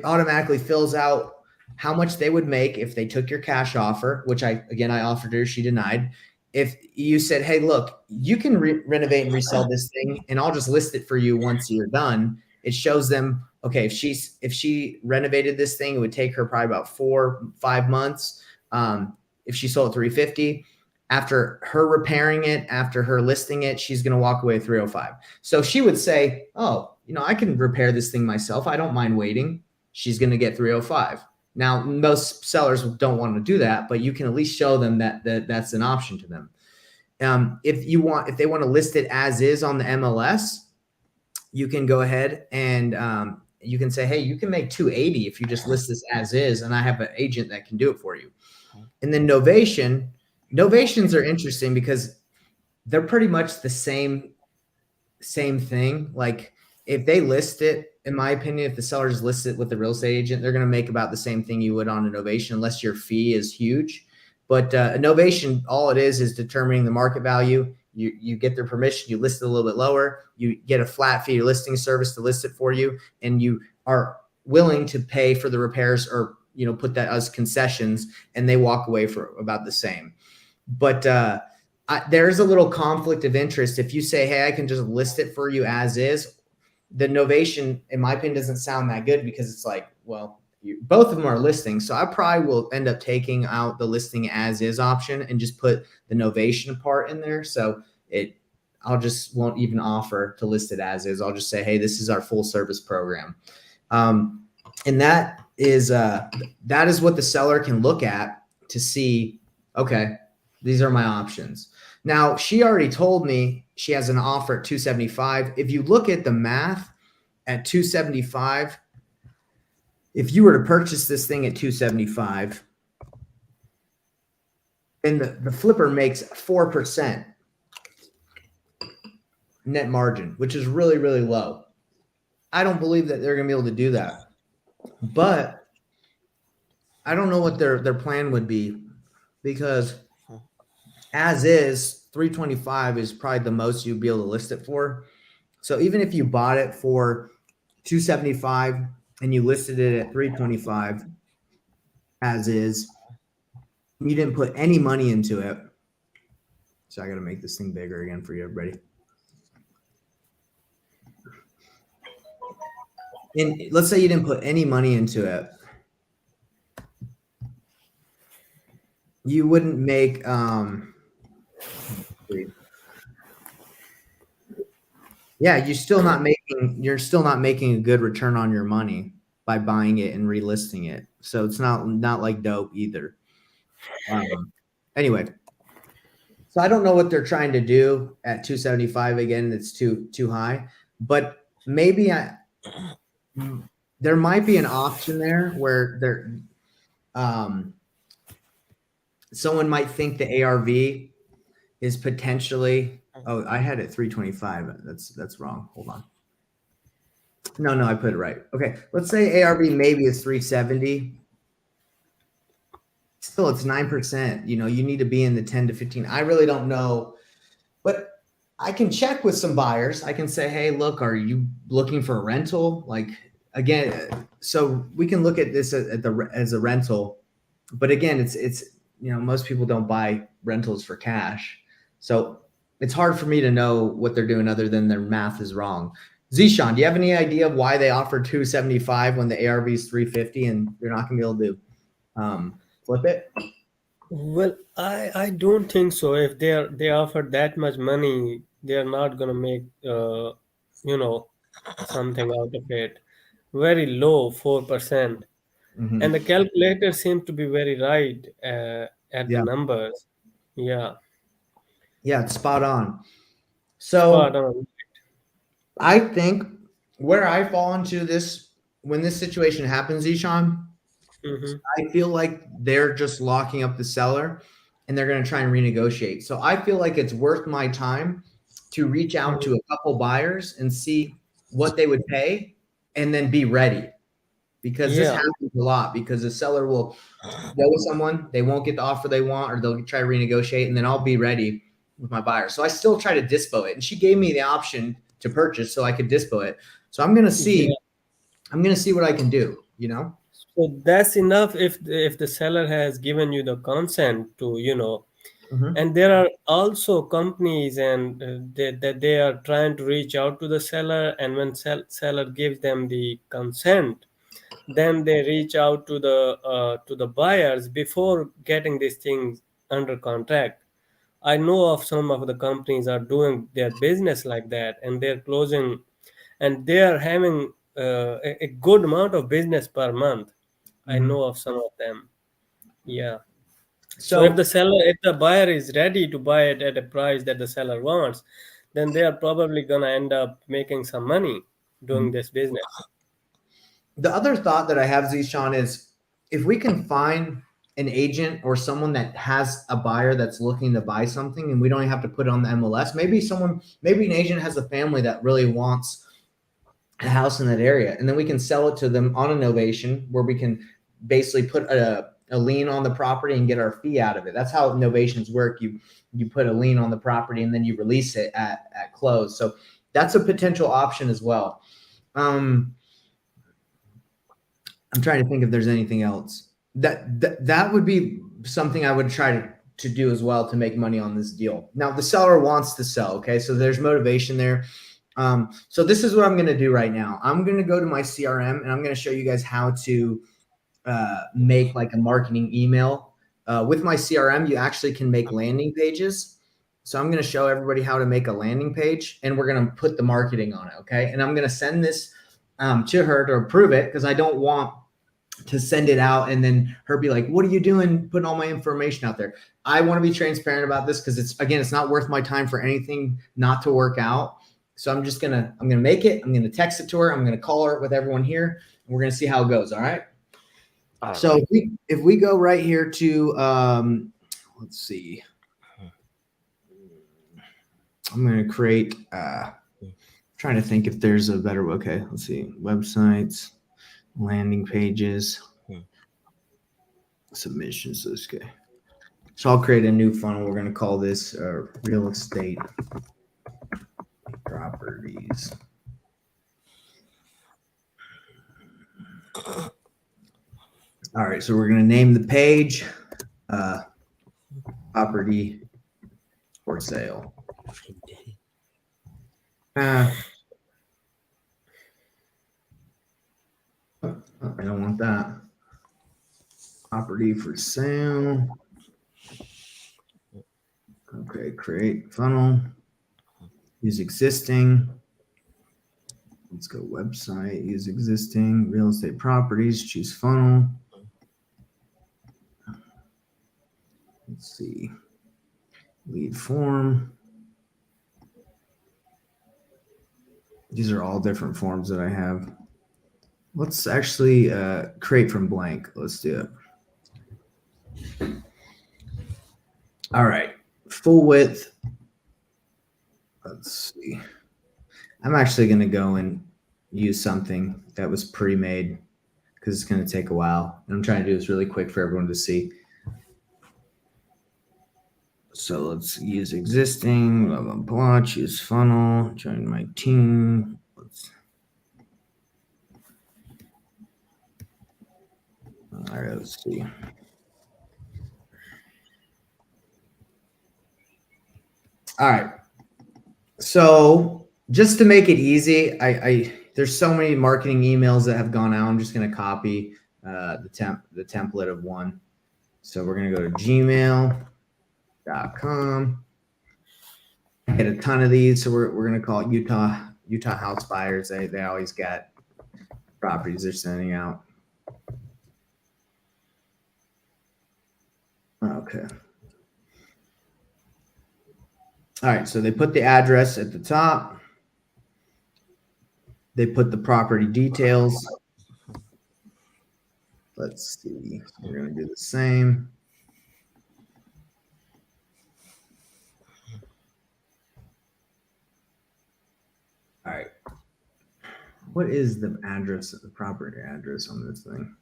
automatically fills out how much they would make if they took your cash offer, which I offered her, she denied. If you said, "Hey, look, you can renovate and resell this thing, and I'll just list it for you once you're done," it shows them, okay, if she renovated this thing, it would take her probably about 4-5 months. If she sold 350, after her repairing it, after her listing it, she's going to walk away 305. So she would say, "Oh, I can repair this thing myself. I don't mind waiting." She's going to get 305. Now, most sellers don't want to do that, but you can at least show them that that's an option to them. If they want to list it as is on the MLS, you can go ahead and you can say, "Hey, you can make 280 if you just list this as is, and I have an agent that can do it for you." And then novations are interesting because they're pretty much the same thing. Like if they list it, in my opinion, if the sellers list it with the real estate agent, they're going to make about the same thing you would on a novation, unless your fee is huge. But a novation, all it is determining the market value. You get their permission, you list it a little bit lower, you get a flat fee listing service to list it for you, and you are willing to pay for the repairs or put that as concessions, and they walk away for about the same. But there's a little conflict of interest. If you say, "Hey, I can just list it for you as is," the novation, in my opinion, doesn't sound that good because it's like, well, both of them are listings. So I probably will end up taking out the listing as is option and just put the novation part in there. So I'll just won't even offer to list it as is. I'll just say, hey, this is our full service program. And that is what the seller can look at to see, okay, these are my options. Now, she already told me she has an offer at 275. If you look at the math at 275, if you were to purchase this thing at 275, and the flipper makes 4% net margin, which is really, really low. I don't believe that they're going to be able to do that. But I don't know what their plan would be, because as is 325 is probably the most you'd be able to list it for. So even if you bought it for 275 and you listed it at 325 as is, you didn't put any money into it. So I got to make this thing bigger again for you, everybody. And let's say you didn't put any money into it. You wouldn't make you're still not making a good return on your money by buying it and relisting it. So it's not like dope either. Anyway, so I don't know what they're trying to do at 275. Again, it's too high, but maybe there might be an option there where someone might think the ARV is potentially, oh, I had it 325. That's wrong. Hold on. No, I put it right. Okay. Let's say ARV maybe is 370. Still, it's 9%. You need to be in the 10 to 15. I really don't know, but I can check with some buyers. I can say, hey, look, are you looking for a rental? Like, again, so we can look at this as a rental, but again, it's most people don't buy rentals for cash. So it's hard for me to know what they're doing other than their math is wrong. Zishan, do you have any idea why they offer 275 when the ARV is 350 and they're not going to be able to flip it? Well, I don't think so. If they offer that much money, they're not gonna make something out of it. Very low, 4%, Mhm. and the calculator seems to be very right at Yeah. the numbers. Yeah, Yeah, it's spot on. spot So on. I think where I fall into this, when this situation happens, Zishan, Mm-hmm. I feel like they're just locking up the seller and they're going to try and renegotiate. So I feel like it's worth my time to reach out to a couple buyers and see what they would pay and then be ready, because this Yeah. happens a lot, because the seller will go with someone, they won't get the offer they want, or they'll try to renegotiate, and then I'll be ready with my buyer. So I still try to dispo it, and she gave me the option to purchase so I could dispo it. So I'm going to see, Yeah. I'm going to see what I can do, So that's enough if the seller has given you the consent to, Mhm. and there are also companies and that they are trying to reach out to the seller, and when seller gives them the consent, then they reach out to the buyers before getting these things under contract. I know of some of the companies are doing their business like that, and they're closing, and they are having a good amount of business per month. I Mhm. know of some of them. Yeah. So So if the buyer is ready to buy it at a price that the seller wants, then they are probably gonna end up making some money doing Mhm. this business. the other thought that I have, Zishan, is if we can find an agent or someone that has a buyer that's looking to buy something, and we don't have to put it on the MLS, maybe an agent has a family that really wants a house in that area, and then we can sell it to them on a novation where we can basically put a lien on the property and get our fee out of it. That's how novations work. You put a lien on the property and then you release it at close. So that's a potential option as well. I'm trying to think if there's anything else that would be something I would try to do as well to make money on this deal. Now the seller wants to sell. Okay. So there's motivation there. So this is what I'm going to do right now. I'm going to go to my CRM and I'm going to show you guys how to make like a marketing email. With my CRM, you actually can make landing pages. So I'm going to show everybody how to make a landing page, and we're going to put the marketing on it. Okay. And I'm going to send this to her to approve it, because I don't want to send it out and then her be like, what are you doing putting all my information out there? I want to be transparent about this, because it's not worth my time for anything not to work out. So I'm going to make it. I'm going to text it to her. I'm going to call her with everyone here, and we're going to see how it goes. All right. So if we go right here to, let's see, I'm going to create, trying to think if there's a better, okay, let's see, websites, landing pages, submissions. Okay. So I'll create a new funnel. We're going to call this real estate properties. All right. So we're going to name the page property for sale. I don't want that. Property for sale. Okay, create funnel. Use existing. Let's go website. Use existing. Real estate properties. Choose funnel. Let's see. Lead form. These are all different forms that I have. Let's actually create from blank. Let's do it. All right. Full width. Let's see. I'm actually going to go and use something that was pre-made, because it's going to take a while. And I'm trying to do this really quick for everyone to see. So let's use existing, blah, blah, blah, choose funnel, join my team. All right, let's see. All right. So just to make it easy, there's so many marketing emails that have gone out. I'm just going to copy the template of one. So we're going to go to gmail.com. Get a ton of these. So we're going to call it Utah house buyers. They always get properties they're sending out. Okay. All right. So they put the address at the top. They put the property details. Let's see. We're going to do the same. All right. What is the address, the property address on this thing?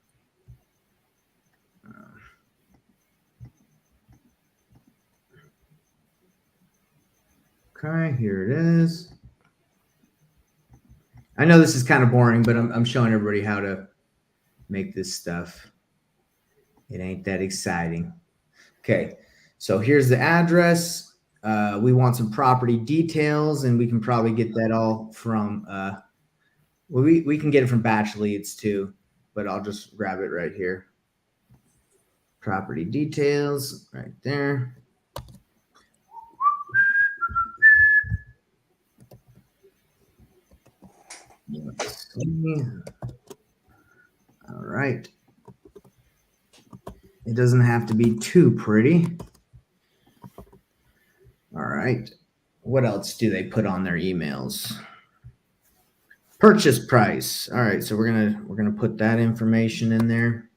Okay, here it is. I know this is kind of boring, but I'm showing everybody how to make this stuff. It ain't that exciting. Okay, so here's the address. We want some property details, and we can probably get that all from, well, we can get it from batch leads too, but I'll just grab it right here. Property details right there. Let's see. All right. It doesn't have to be too pretty. All right. What else do they put on their emails? Purchase price. All right. So we're gonna put that information in there.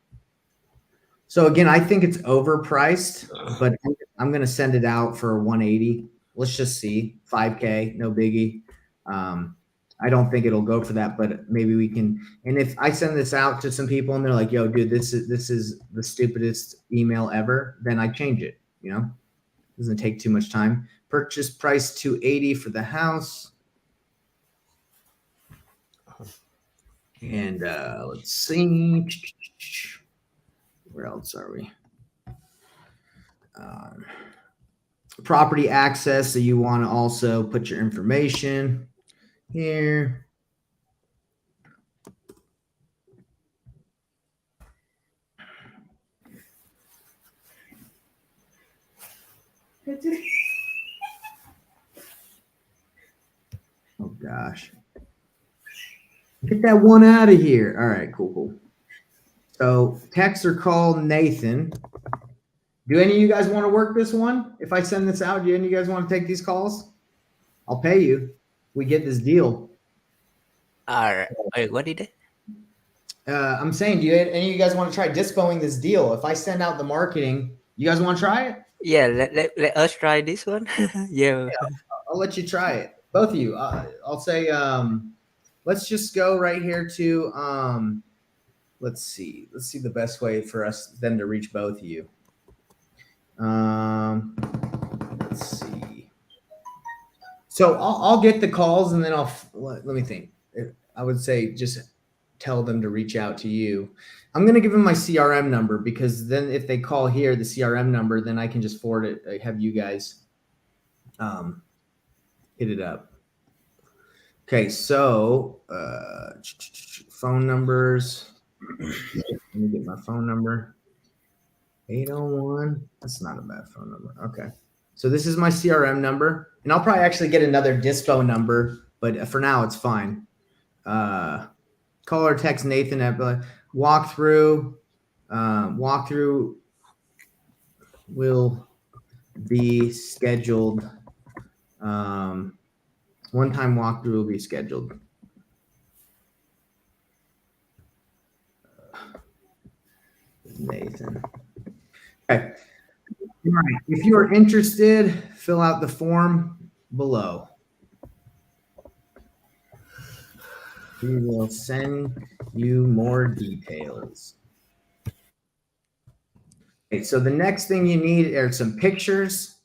So again, I think it's overpriced, but I'm gonna send it out for 180. Let's just see. 5K, no biggie. I don't think it'll go for that, but maybe we can. And if I send this out to some people and they're like, yo, dude, this is the stupidest email ever, then I change it, you know? Doesn't take too much time. Purchase price 280 for the house. And let's see. Where else are we? Property access. So you want to also put your information here. Oh gosh. Get that one out of here. All right, cool. So text or call Nathan. Do any of you guys want to work this one? If I send this out, do any of you guys want to take these calls? I'll pay you. We get this deal. Alright. Wait, what did it? I'm saying, do any of you guys want to try dispoing this deal? If I send out the marketing, you guys want to try it? Yeah, let us try this one. Yeah. I'll let you try it. Both of you. I'll say, let's just go right here to, let's see the best way for them to reach both of you. Let's see. So I'll get the calls and then let me think. I would say just tell them to reach out to you. I'm going to give them my CRM number because then if they call here, the CRM number, then I can just forward it. Have you guys hit it up. Okay. So phone numbers. Let me get my phone number. 801. That's not a bad phone number. Okay. So this is my CRM number, and I'll probably actually get another dispo number, but for now it's fine. Call or text Nathan at walkthrough. Walkthrough will be scheduled. One-time walkthrough will be scheduled. Nathan. Okay. All right. If you are interested, fill out the form below. We will send you more details. Okay, so the next thing you need are some pictures.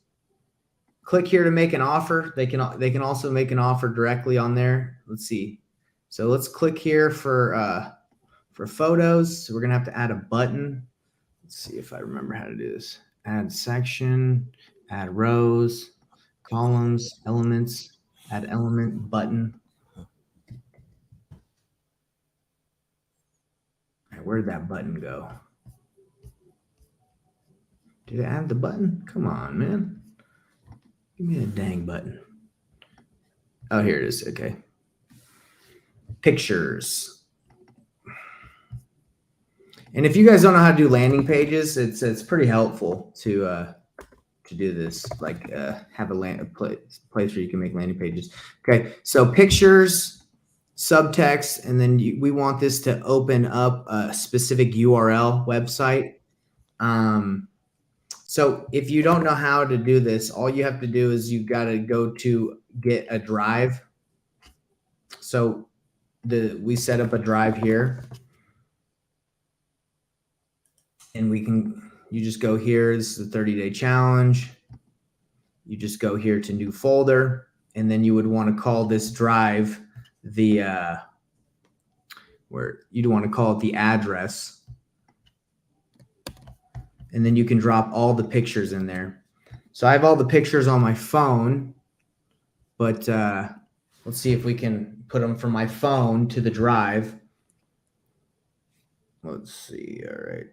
Click here to make an offer. They can also make an offer directly on there. Let's see. So let's click here for photos. So we're gonna have to add a button. Let's see if I remember how to do this. Add section, add rows, columns, elements, add element, button. Where'd that button go? Did I add the button? Come on, man. Give me a dang button. Oh, here it is. Okay. Pictures. And if you guys don't know how to do landing pages, it's pretty helpful to do this. Like have a place where you can make landing pages. Okay. So pictures, subtext, and then we want this to open up a specific URL website. So if you don't know how to do this, all you have to do is you got to go to get a drive. So we set up a drive here, and you just go here. This is the 30-day challenge. You just go here to new folder, and then you would want to call this drive where you'd want to call it the address. And then you can drop all the pictures in there. So I have all the pictures on my phone, but let's see if we can put them from my phone to the drive. Let's see. All right.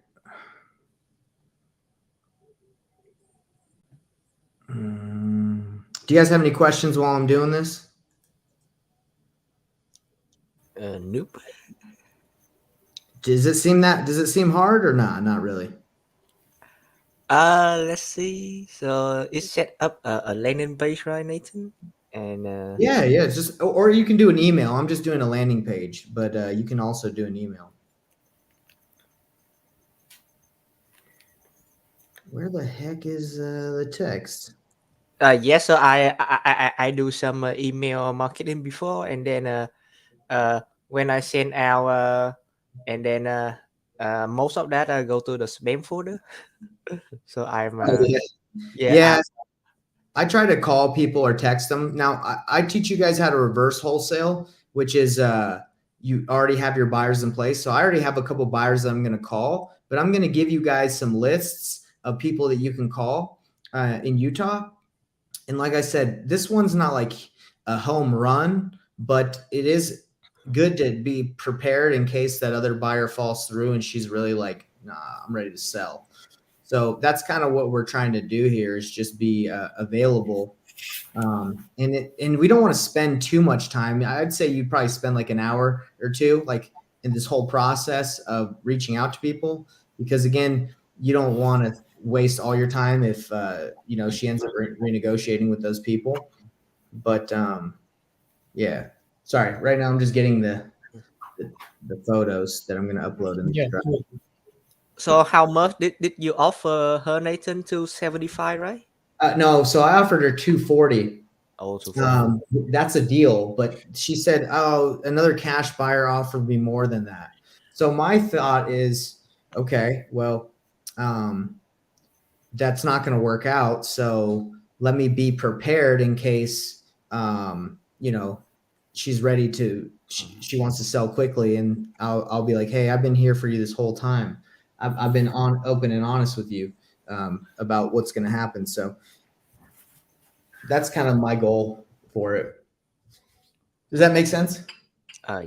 Do you guys have any questions while I'm doing this? Nope. Does it seem hard or not? Not really. Let's see. So it set up a landing page, right, Nathan? And Yeah. It's just, or you can do an email. I'm just doing a landing page, but you can also do an email. Where the heck is the text? yes. So I do some email marketing before, and then when I send out, and then most of that I go to the spam folder. So I'm yeah. I try to call people or text them. Now I teach you guys how to reverse wholesale, which is you already have your buyers in place. So I already have a couple buyers that I'm going to call, but I'm going to give you guys some lists of people that you can call in Utah. And like I said, this one's not like a home run, but it is good to be prepared in case that other buyer falls through and she's really like, nah, I'm ready to sell. So that's kind of what we're trying to do here is just be available. And we don't want to spend too much time. I'd say you'd probably spend like an hour or two, like in this whole process of reaching out to people, because again, you don't want to waste all your time if, she ends up renegotiating with those people. But yeah, sorry. Right now I'm just getting the photos that I'm going to upload in the Yeah. drive. So how much did you offer her, Nathan? 275, right? No, so I offered her 240. Oh, 240. That's a deal, but she said, "Oh, another cash buyer offered me more than that." So my thought is, okay, well, that's not going to work out. So let me be prepared in case, she's ready to. She wants to sell quickly, and I'll be like, "Hey, I've been here for you this whole time. I've been open and honest with you about what's going to happen." So that's kind of my goal for it. Does that make sense?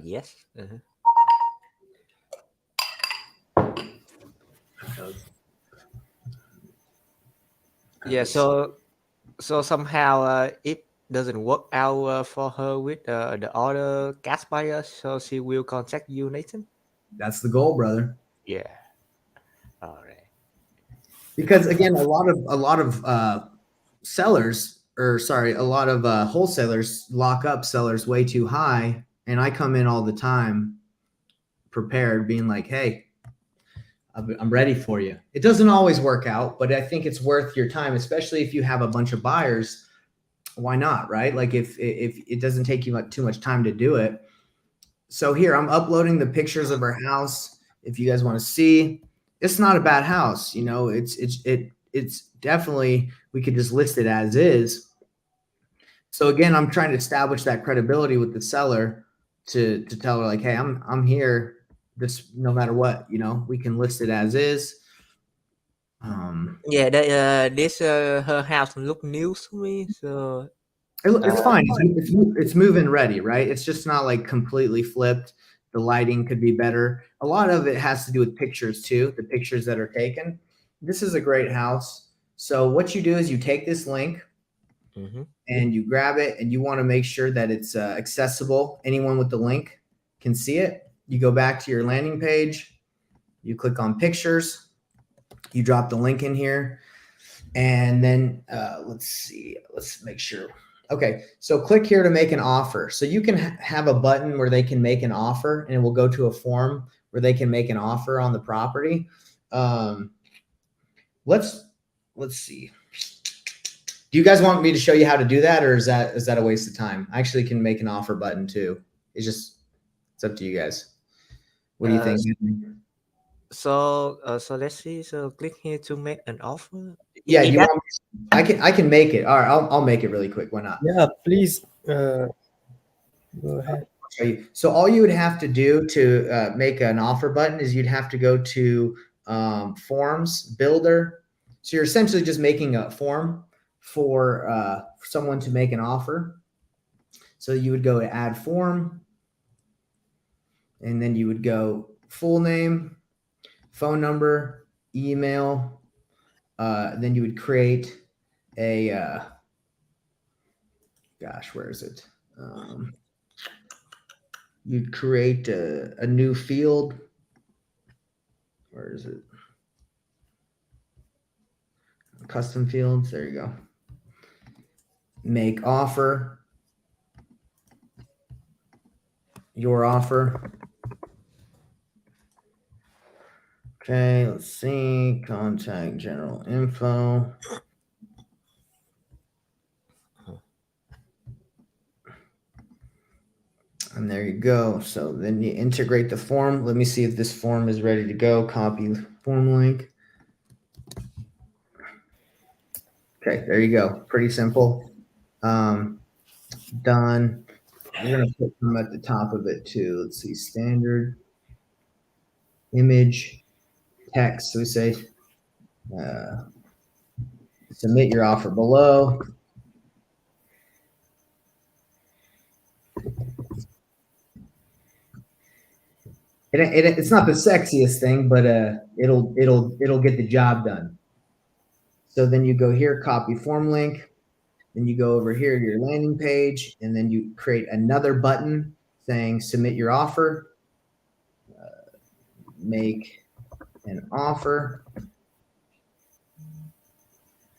Yes. Uh-huh. Yeah. So somehow it doesn't work out for her with the other cash buyer, so she will contact you, Nathan. That's the goal, brother. Yeah. All right. Because again, a lot of sellers, or sorry, a lot of wholesalers lock up sellers way too high, and I come in all the time prepared, being like, "Hey, I'm ready for you." It doesn't always work out, but I think it's worth your time, especially if you have a bunch of buyers. Why not, right? Like if it doesn't take you too much time to do it. So here I'm uploading the pictures of our house. If you guys want to see, it's not a bad house. It's definitely, we could just list it as is. So again, I'm trying to establish that credibility with the seller to tell her like, hey, I'm here. This no matter what, we can list it as is. Yeah, this her house look new to me, so It's fine. It's move-in ready, right? It's just not like completely flipped. The lighting could be better. A lot of it has to do with pictures too, the pictures that are taken. This is a great house. So what you do is you take this link and you grab it, and you want to make sure that it's accessible. Anyone with the link can see it. You go back to your landing page, you click on pictures, you drop the link in here, and then let's see. Let's make sure. Okay, so click here to make an offer. So you can have a button where they can make an offer, and it will go to a form where they can make an offer on the property. Let's see. Do you guys want me to show you how to do that, or is that a waste of time? I actually can make an offer button too. It's up to you guys. What do you think? So let's see. So click here to make an offer. Yeah, I can make it. All right, I'll make it really quick. Why not? Yeah, please go ahead. So all you would have to do to make an offer button is you'd have to go to forms builder. So you're essentially just making a form for someone to make an offer. So you would go to add form, and then you would go full name, phone number, email. Then you would create a gosh, where is it? You'd create a new field. Where is it? Custom fields. There you go. Make offer. Your offer. Okay, let's see. Contact general info. And there you go. So then you integrate the form. Let me see if this form is ready to go. Copy the form link. Okay, there you go. Pretty simple. Done. We're going to put them at the top of it too. Let's see, standard, image, text. So we say, submit your offer below. It's not the sexiest thing, but it'll get the job done. So then you go here, copy form link. Then you go over here to your landing page, and then you create another button saying submit your offer, make an offer.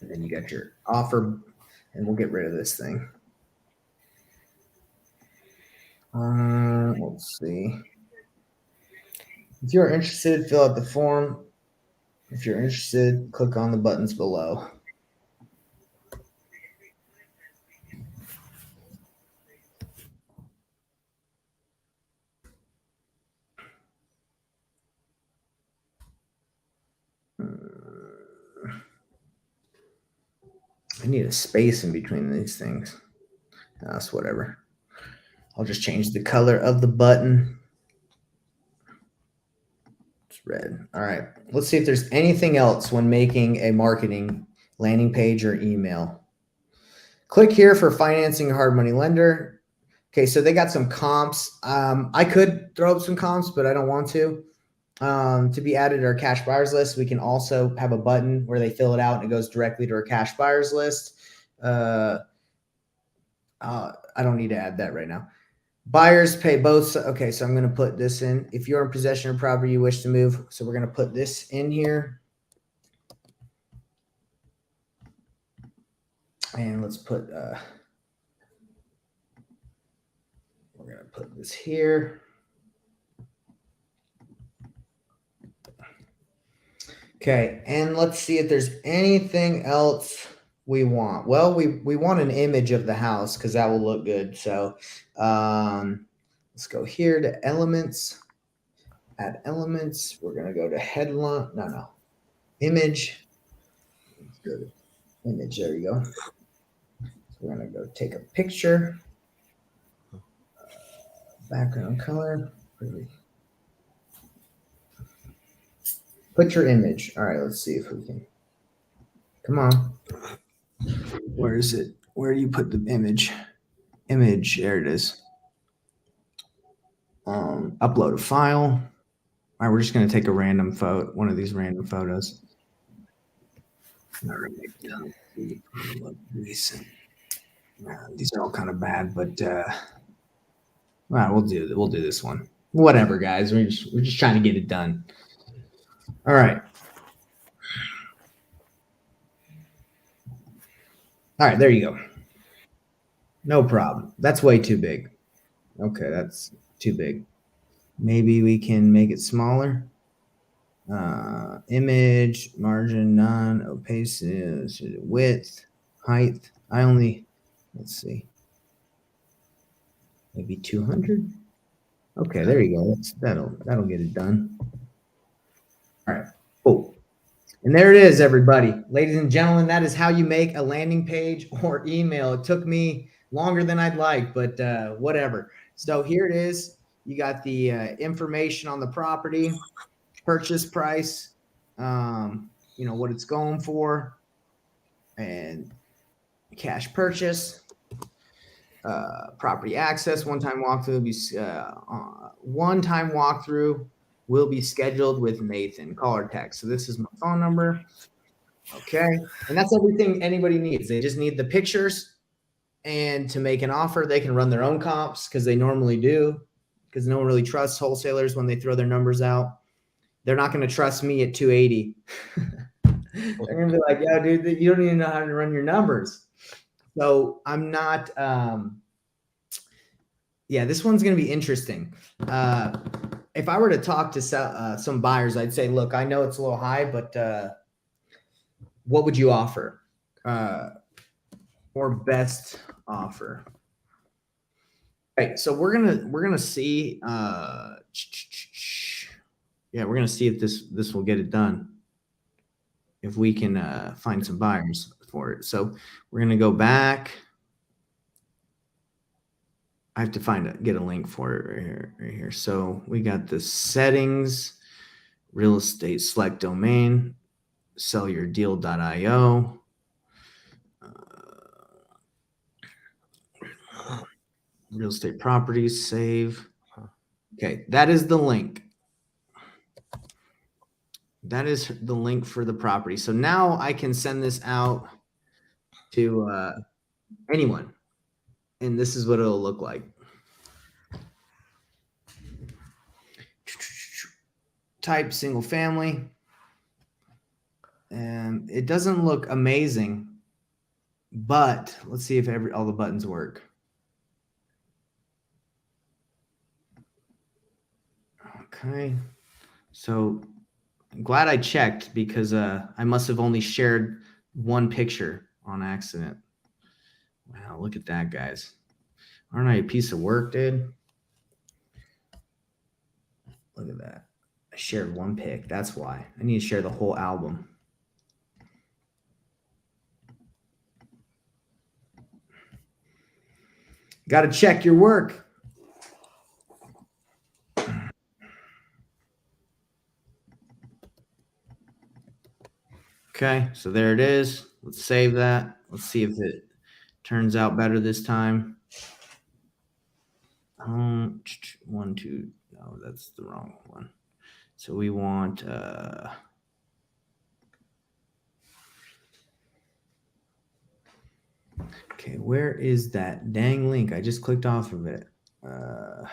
And then you got your offer, and we'll get rid of this thing. Let's see. If you're interested, fill out the form. If you're interested, click on the buttons below. I need a space in between these things. That's whatever. I'll just change the color of the button. It's red. All right. Let's see if there's anything else when making a marketing landing page or email. Click here for financing a hard money lender. Okay, so they got some comps. I could throw up some comps, but I don't want to. To be added to our cash buyers list, we can also have a button where they fill it out and it goes directly to our cash buyers list. I don't need to add that right now. Buyers pay both. Okay, so I'm going to put this in. If you're in possession of property you wish to move, so we're going to put this in here. And let's put, we're going to put this here. Okay, and let's see if there's anything else we want. Well, we want an image of the house because that will look good. So let's go here to elements, add elements. We're going to go to headline. No. Image. Let's go to image. There you go. So we're going to go take a picture. Background color. Put your image. All right, let's see if we can. Come on. Where is it? Where do you put the image? Image. There it is. Upload a file. All right, we're just going to take a random photo, one of these random photos. All right, these are all kind of bad, but well, we'll do this one. Whatever, guys. We're just trying to get it done. All right. All right, there you go. No problem. That's way too big. Okay, that's too big. Maybe we can make it smaller. Image, margin, none, opacity, width, height. Let's see. Maybe 200. Okay, there you go. That'll get it done. All right. Oh, and there it is, everybody. Ladies and gentlemen, that is how you make a landing page or email. It took me longer than I'd like, but whatever. So here it is. You got the information on the property, purchase price, what it's going for, and cash purchase, property access. One-time walkthrough will be scheduled with Nathan. Call or text. So this is my phone number. Okay, and that's everything anybody needs. They just need the pictures, and to make an offer, they can run their own comps because they normally do. Because no one really trusts wholesalers when they throw their numbers out. They're not going to trust me at 280. They're going to be like, "Yo, dude, you don't even know how to run your numbers." So I'm not. This one's going to be interesting. If I were to talk to some buyers, I'd say, "Look, I know it's a little high, but what would you offer, or best offer?" Right. So we're gonna see. We're gonna see if this will get it done. If we can find some buyers for it. So we're gonna go back. I have to get a link for it right here. So we got the settings, real estate, select domain, sellyourdeal.io. Real estate properties, save. Okay, that is the link. that is the link for the property. So now I can send this out to anyone, and this is what it'll look like. Type single family, and it doesn't look amazing, but let's see if all the buttons work. Okay, so I'm glad I checked because I must have only shared one picture on accident. Wow, look at that, guys. Aren't I a piece of work, dude? Look at that. I shared one pic. That's why. I need to share the whole album. Got to check your work. Okay, so there it is. Let's save that. Let's see if it turns out better this time. 1, 2. No, that's the wrong one. So we want okay, where is that dang link? I just clicked off of it. Okay,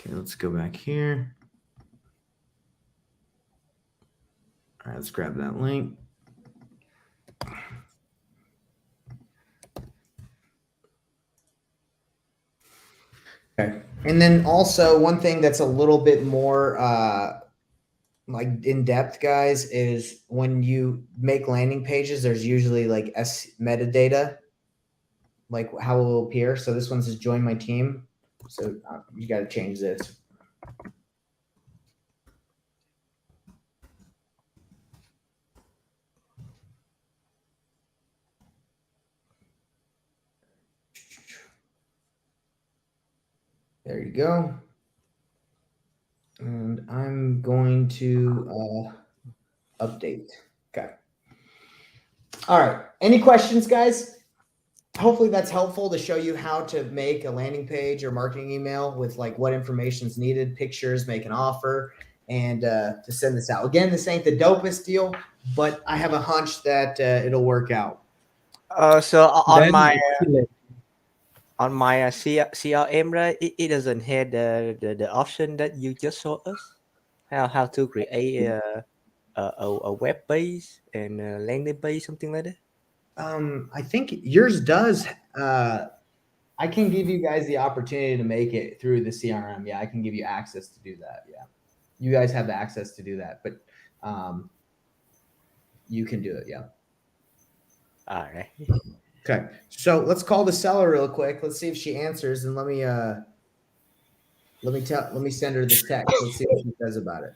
let's go back here. All right, let's grab that link. Okay. And then also one thing that's a little bit more like in depth, guys, is when you make landing pages, there's usually like metadata, like how it will appear. So this one says join my team. So you got to change this. There you go. And I'm going to update. Okay. All right. Any questions, guys? Hopefully that's helpful to show you how to make a landing page or marketing email with like what information is needed, pictures, make an offer, and to send this out. Again, this ain't the dopest deal, but I have a hunch that it'll work out. So on That my is excellent. on my CRM, right, it doesn't have the option that you just showed us. How to create a web page and a landing page, something like that. I think yours does. I can give you guys the opportunity to make it through the CRM. Yeah, I can give you access to do that. Yeah, you guys have the access to do that, but you can do it. Yeah. All right. Okay, so let's call the seller real quick. Let's see if she answers, and let me send her this text. Let's see what she says about it.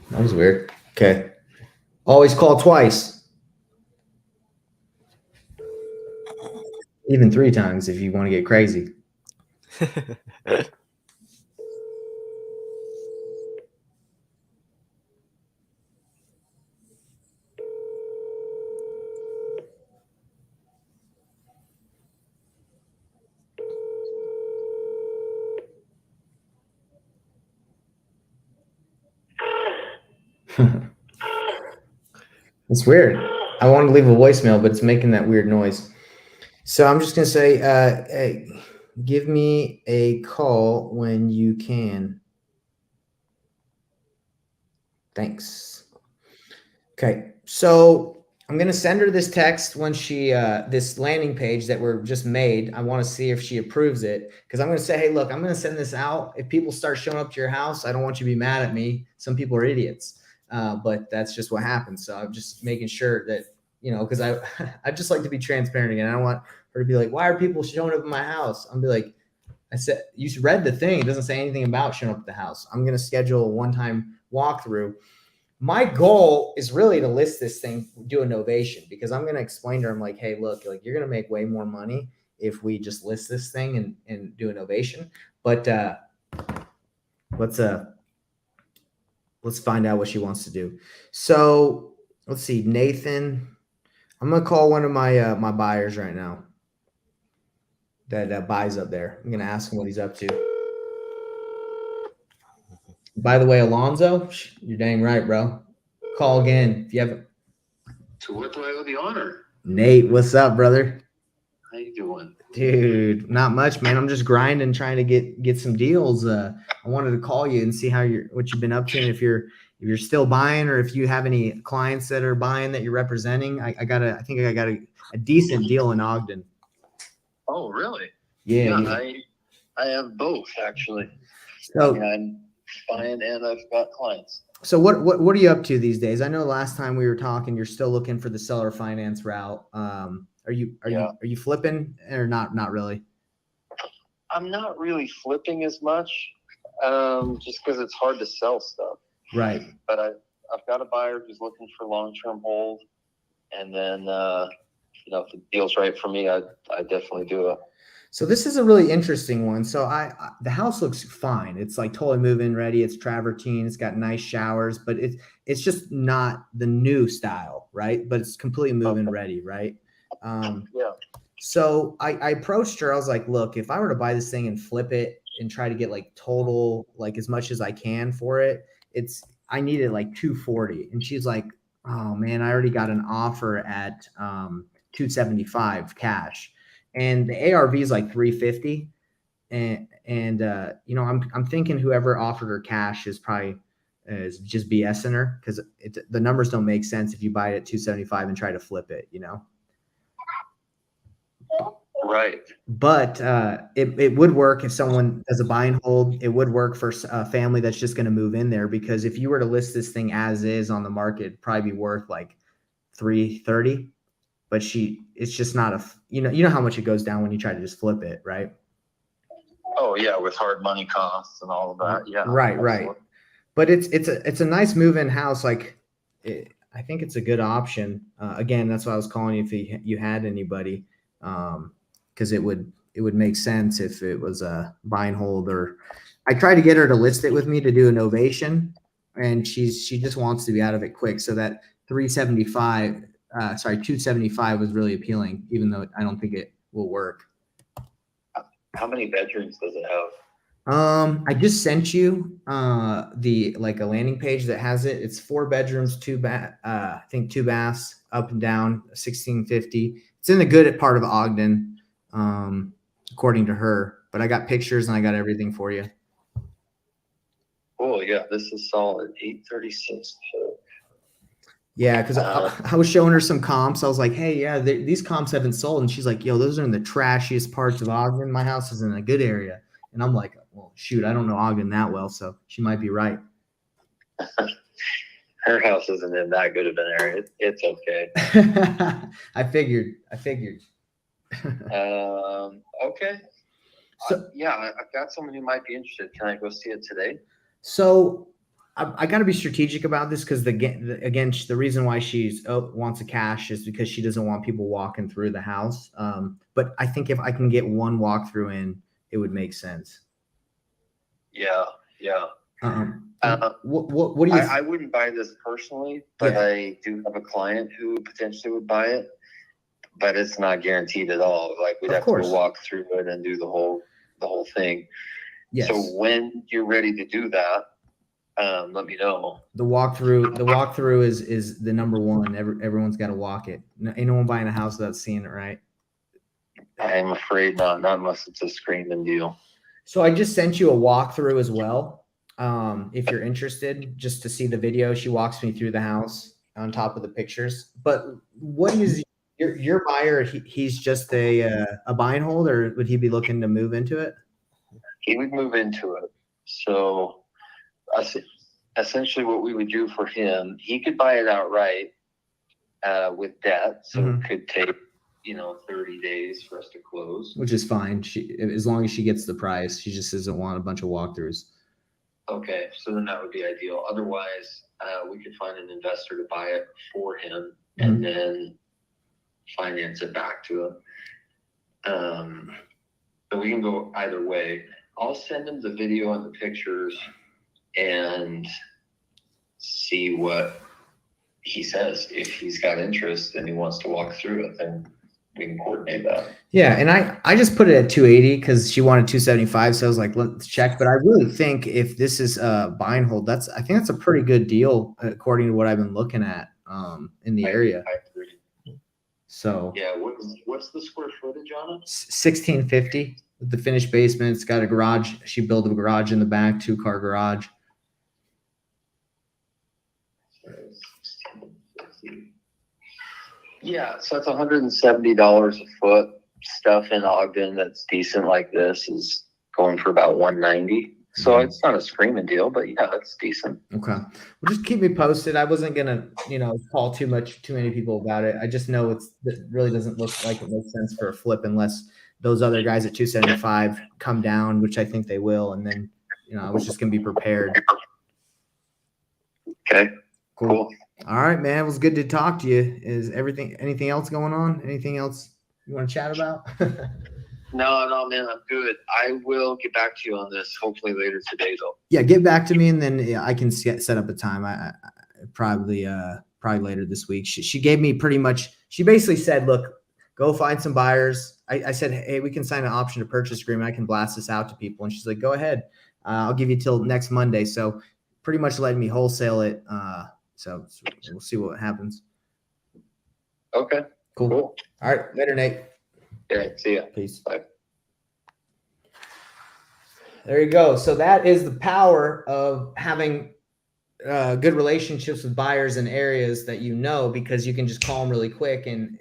That was weird. Okay. Always call twice. Even 3 times if you want to get crazy. It's weird. I want to leave a voicemail, but it's making that weird noise. So I'm just going to say, hey, give me a call when you can. Thanks. Okay. So I'm going to send her this text when she, this landing page that we're just made. I want to see if she approves it because I'm going to say, hey, look, I'm going to send this out. If people start showing up to your house, I don't want you to be mad at me. Some people are idiots. But that's just what happens. So I'm just making sure that, you know, because I just like to be transparent again. I don't want her to be like, why are people showing up at my house? I'm be like, I said, you read the thing. It doesn't say anything about showing up at the house. I'm going to schedule a one-time walkthrough. My goal is really to list this thing, do a novation, because I'm going to explain to her, I'm like, hey, look, like you're going to make way more money if we just list this thing and do a novation. But let's find out what she wants to do. So let's see, Nathan. I'm gonna call one of my my buyers right now that buys up there. I'm gonna ask him what he's up to. By the way, Alonzo, you're dang right, bro. Call again if you haven't. To what do I owe the honor? Nate, what's up, brother? How you doing? Dude, not much, man. I'm just grinding, trying to get some deals. I wanted to call you and see what you've been up to, and if you're still buying, or if you have any clients that are buying that you're representing. I think I got a decent deal in Ogden. Oh, really? Yeah. I have both actually. So I'm buying and I've got clients. So what are you up to these days? I know last time we were talking, you're still looking for the seller finance route. Are you flipping or not? Not really. I'm not really flipping as much, just because it's hard to sell stuff. Right. But I've got a buyer who's looking for long-term hold, and then if the deal's right for me, I definitely do it. So this is a really interesting one. So the house looks fine. It's like totally move-in ready. It's travertine. It's got nice showers, but it's just not the new style, right? But it's completely move-in ready, right? Yeah. So I approached her. I was like, look, if I were to buy this thing and flip it and try to get like total, like as much as I can for it, I needed like 240. And she's like, oh man, I already got an offer at 275 cash. And the ARV is like 350. And I'm thinking whoever offered her cash is probably just BSing her, because the numbers don't make sense if you buy it at 275 and try to flip it, Right. But it would work if someone does a buy and hold. It would work for a family that's just going to move in there, because if you were to list this thing as is on the market, it'd probably be worth like 330. But it's just not you know how much it goes down when you try to just flip it, right? Oh yeah, with hard money costs and all of that. Yeah. Right. Absolutely. Right. But it's a nice move-in house. Like I think it's a good option. Again, that's why I was calling you if you had anybody, because it would make sense if it was a buy and hold. Or I tried to get her to list it with me to do an ovation, and she just wants to be out of it quick. So that 275 was really appealing, even though I don't think it will work. How many bedrooms does it have? I just sent you a landing page that has it. It's 4 bedrooms, 2 I think 2 baths, up and down, 1650. It's in the good part of Ogden, according to her. But I got pictures and I got everything for you. Oh yeah, this is solid. 836. Yeah, because I was showing her some comps. I was like, hey, yeah, these comps haven't sold. And she's like, yo, those are in the trashiest parts of Ogden. My house is in a good area. And I'm like, well, shoot, I don't know Ogden that well, so she might be right. Her house isn't in that good of an area. It's okay. I figured. Okay. So yeah, I've got someone who might be interested. Can I go see it today? So I got to be strategic about this, because the reason why she wants a cash is because she doesn't want people walking through the house. But I think if I can get one walkthrough in, it would make sense. Yeah. What do you? I wouldn't buy this personally, but yeah. I do have a client who potentially would buy it, but it's not guaranteed at all. Like we'd have to go walk through it and do the whole thing. Yes. So when you're ready to do that, let me know. The walkthrough is the number one. Everyone's got to walk it. Ain't no one buying a house without seeing it, right? I'm afraid not unless it's a screaming deal. So I just sent you a walkthrough as well. If you're interested, just to see the video, she walks me through the house on top of the pictures. But what is your buyer? He's just a buy and hold, or would he be looking to move into it? He would move into it. So essentially what we would do for him, he could buy it outright with debt. So it could take 30 days for us to close. Which is fine. As long as she gets the price, she just doesn't want a bunch of walkthroughs. Okay, so then that would be ideal. Otherwise, we could find an investor to buy it for him and then finance it back to him. But we can go either way. I'll send him the video and the pictures and see what he says. If he's got interest and he wants to walk through it, then we can coordinate that. Yeah, and I just put it at 280 because she wanted 275, so I was like, let's check. But I really think if this is a buy and hold, I think that's a pretty good deal according to what I've been looking at in the area. I agree. So yeah, what's the square footage on it? 1650 with the finished basement. It's got a garage. She built a garage in the back, 2-car garage. Yeah, so it's $170 a foot. Stuff in Ogden that's decent like this is going for about $190. So it's not a screaming deal, but yeah, it's decent. Okay. Well, just keep me posted. I wasn't gonna, call too many people about it. I just know it really doesn't look like it makes sense for a flip unless those other guys at 275 come down, which I think they will. And then, I was just gonna be prepared. Okay. Cool. All right, man. It was good to talk to you. Is anything else going on? Anything else you want to chat about? No, man, I'm good. I will get back to you on this hopefully later today, though. Yeah, get back to me, and then I can set up a time. I probably later this week. She gave me pretty much. She basically said, "Look, go find some buyers." I said, "Hey, we can sign an option to purchase agreement. I can blast this out to people." And she's like, "Go ahead. I'll give you till next Monday." So pretty much letting me wholesale it. So we'll see what happens. Okay. Cool. All right. Later, Nate. Yeah. See ya. Peace. Bye. There you go. So that is the power of having good relationships with buyers in areas that because you can just call them really quick and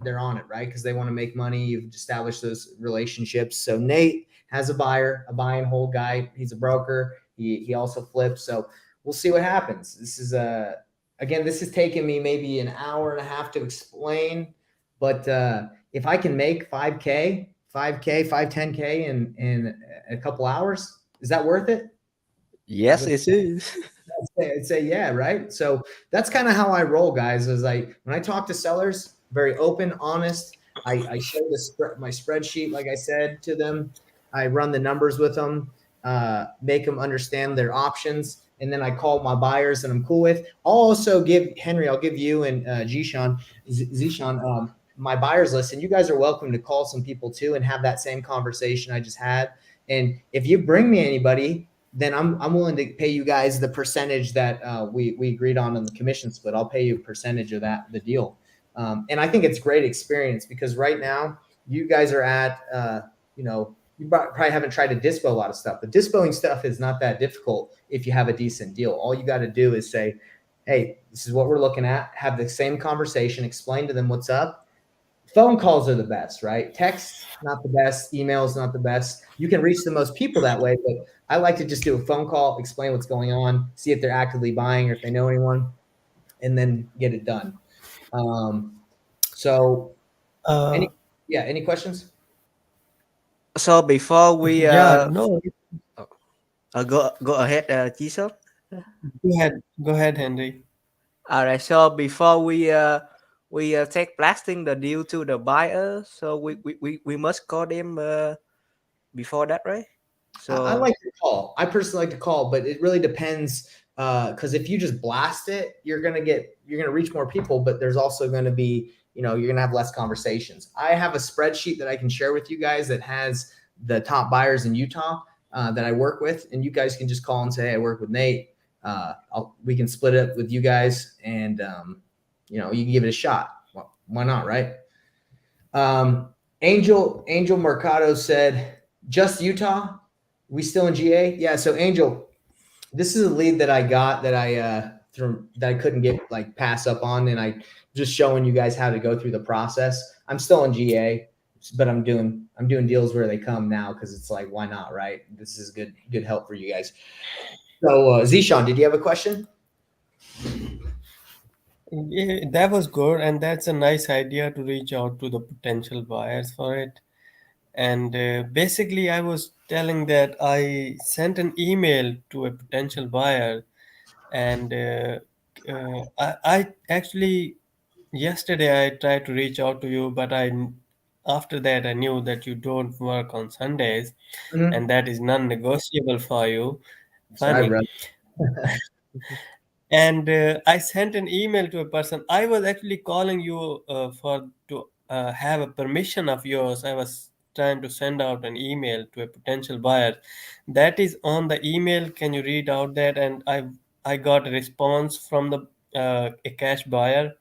they're on it, right? Because they want to make money. You've established those relationships. So Nate has a buyer, a buy and hold guy. He's a broker. He also flips. So we'll see what happens. This is this has taken me maybe an hour and a half to explain, but if I can make 5K, 10K in a couple hours, is that worth it? Yes, it is. I'd say yeah, right? So that's kind of how I roll, guys. Is when I talk to sellers, very open, honest. I show my spreadsheet, like I said, to them. I run the numbers with them, make them understand their options. And then I call my buyers that I'm cool with. I'll also give Henry, I'll give you and Zishan my buyers list, and you guys are welcome to call some people too and have that same conversation I just had. And if you bring me anybody, then I'm willing to pay you guys the percentage that we agreed on the commission split. I'll pay you a percentage of the deal. And I think it's great experience because right now you guys are at, you probably haven't tried to dispo a lot of stuff. The dispoing stuff is not that difficult if you have a decent deal. All you got to do is say, hey, this is what we're looking at. Have the same conversation, explain to them what's up. Phone calls are the best, right? Text, not the best. Emails, not the best. You can reach the most people that way, but I like to just do a phone call, explain what's going on, see if they're actively buying or if they know anyone, and then get it done. Any questions? So before we no, go ahead, Giselle. Go ahead, Henry. All right. So before we take blasting the deal to the buyer, so we must call them before that, right? So I like to call. I personally like to call, but it really depends. Because if you just blast it, you're gonna reach more people, but there's also gonna be, you're gonna have less conversations. I have a spreadsheet that I can share with you guys that has the top buyers in Utah that I work with, and you guys can just call and say, hey, I work with Nate. We can split it with you guys, and you can give it a shot. Well, why not, right? Angel Mercado said, just Utah. We still in GA? Yeah. So Angel, this is a lead that I got that I couldn't get pass up on, and I just showing you guys how to go through the process. I'm still in GA, but I'm doing deals where they come now because it's like, why not, right? This is good help for you guys. So Zishan, did you have a question? Yeah, that was good, and that's a nice idea to reach out to the potential buyers for it. And basically, I was telling that I sent an email to a potential buyer, and I actually yesterday I tried to reach out to you, but after that I knew that you don't work on Sundays, Mhm. and that is non-negotiable for you. That's right, Funny. bro. And I sent an email to a person. I was actually calling you for to have a permission of yours. I was trying to send out an email to a potential buyer. That is on the email. Can you read out that? And I got a response from the a cash buyer.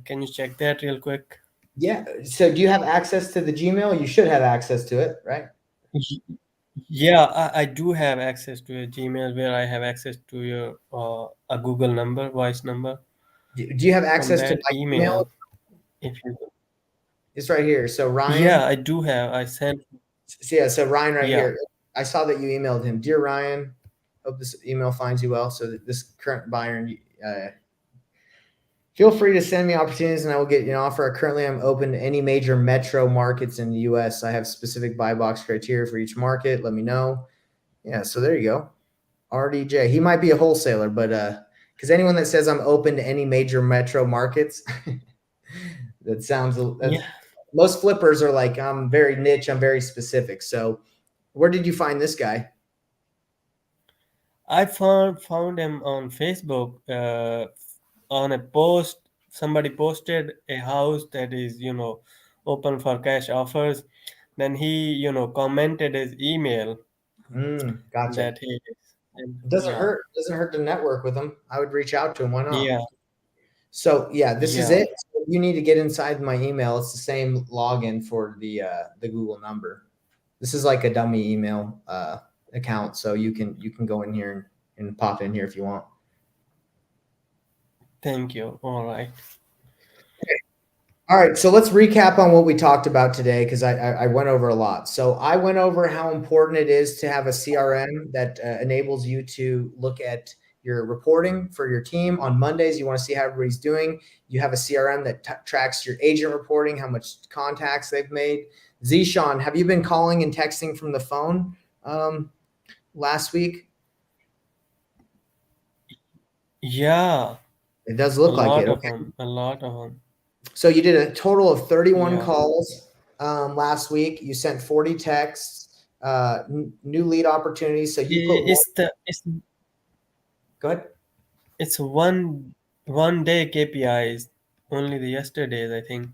Can you check that real quick? Yeah. So do you have access to the Gmail? You should have access to it, right? Y- Yeah, I do have access to a Gmail where I have access to your a Google number, voice number. Do you have From access to that my email? email, if you It's right here. So Ryan, Yeah, I do have. I sent. so Ryan right Yeah, here. I saw that you emailed him. Dear Ryan, hope this email finds you well. So that this current buyer, feel free to send me opportunities and I will get you an offer. Currently, I'm open to any major metro markets in the US. I have specific buy box criteria for each market. Let me know. Yeah, so there you go. RDJ. He might be a wholesaler, but because anyone that says I'm open to any major metro markets, that sounds that's yeah. most flippers are like, I'm very niche, I'm very specific. So where did you find this guy? I found him on Facebook. On a post, somebody posted a house that is, open for cash offers. Then he, commented his email Gotcha. that he is. And It doesn't yeah, hurt. It doesn't hurt to network with him. I would reach out to him. Why not? yeah, So yeah, this is yeah. it. So you need to get inside my email. It's the same login for the Google number. This is like a dummy email account, so you can go in here and pop in here if you want. Thank you. All right. All right, so let's recap on what we talked about today because I went over a lot. So I went over how important it is to have a CRM that enables you to look at your reporting for your team. On Mondays, you want to see how everybody's doing. You have a CRM that tracks your agent reporting, how much contacts they've made. Zishan, have you been calling and texting from the phone last week? Yeah, It does a look like it. lot of Okay. them. A lot of them. So you did a total of 31 Yeah. calls last week. You sent 40 texts, new lead opportunities. So you put more. Go ahead. It's one day KPIs. Only the yesterdays, I think.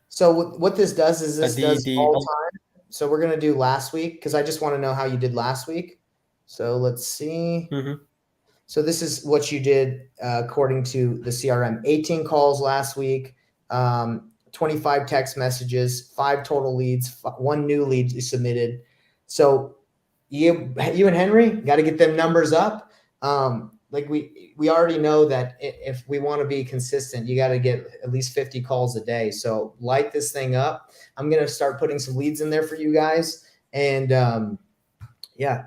So what this does is this The does all the time. So we're gonna do last week because I just want to know how you did last week. So let's see. Mhm. So this is what you did according to the CRM. 18 calls last week, 25 text messages, 5 total leads, 1 new lead you submitted. So you and Henry got to get them numbers up. Like we already know that if we want to be consistent, you got to get at least 50 calls a day. So light this thing up. I'm gonna start putting some leads in there for you guys, and yeah,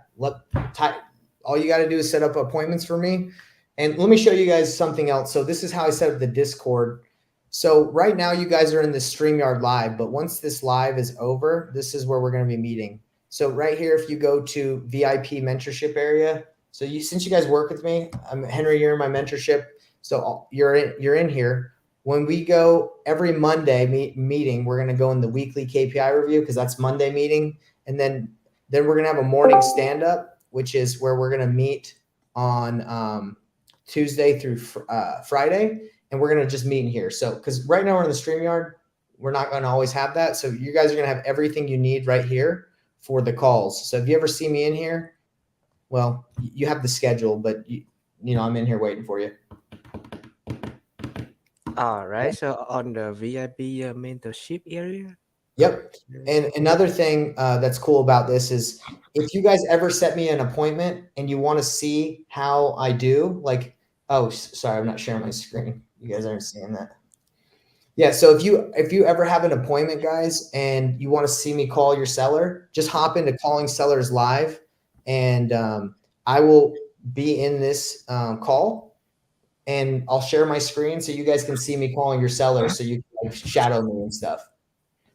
all you got to do is set up appointments for me. And let me show you guys something else. So this is how I set up the Discord. So right now you guys are in the StreamYard live, but once this live is over, this is where we're going to be meeting. So right here, if you go to VIP mentorship area, so since you guys work with me, I'm Henry, you're in my mentorship. So you're in here. When we go every Monday meeting, we're going to go in the weekly KPI review because that's Monday meeting. And then we're going to have a morning stand up, which is where we're going to meet on Tuesday through Friday. And we're going to just meet in here. So, because right now we're in the StreamYard, we're not going to always have that. So you guys are going to have everything you need right here for the calls. So if you ever see me in here, well, you have the schedule, but I'm in here waiting for you. All right. So on the VIP mentorship area. Yep. And another thing that's cool about this is if you guys ever set me an appointment and you want to see how I do, like, oh, sorry, I'm not sharing my screen. You guys aren't seeing that. Yeah. So if you ever have an appointment, guys, and you want to see me call your seller, just hop into Calling Sellers Live, and I will be in this call. and I'll share my screen so you guys can see me calling your sellers so you can like, shadow me and stuff.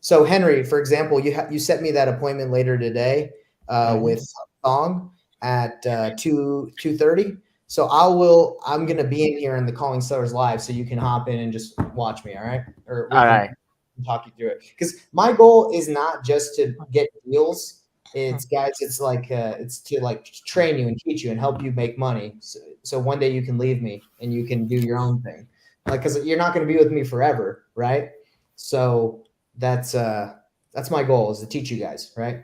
So Henry, for example, you sent me that appointment later today with Thong at 2:30. So I'm gonna be in here in the Calling Sellers Live, so you can hop in and just watch me. All right, or we All can right. talk you through it. Because my goal is not just to get deals. It's guys. It's like it's to like train you and teach you and help you make money. So one day you can leave me and you can do your own thing. Like because you're not going to be with me forever, right? So that's my goal is to teach you guys, right?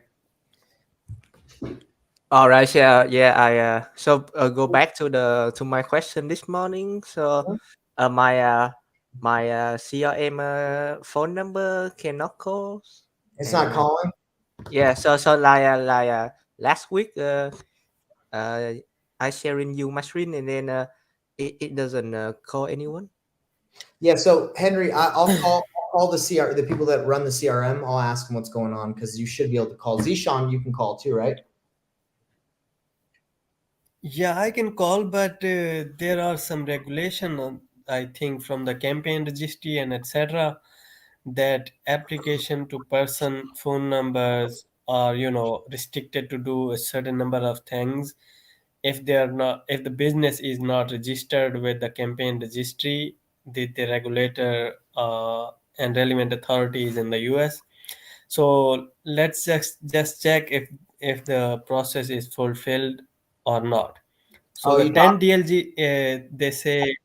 All right, yeah. So go back to my question this morning. So my CRM phone number cannot call. It's not calling. Yeah. So last week I sharing you my screen and then it doesn't call anyone. Yeah. So Henry, I'll call the people that run the CRM. I'll ask them what's going on because you should be able to call. Zishan, you can call too, right? Yeah, I can call, but there are some regulation, I think, from the campaign registry and etc. that application to person phone numbers are, restricted to do a certain number of things. If they are not, if the business is not registered with the campaign registry, the regulator and relevant authorities in the US. So let's just check if the process is fulfilled or not. So Oh, the you 10 talk. DLG, they say,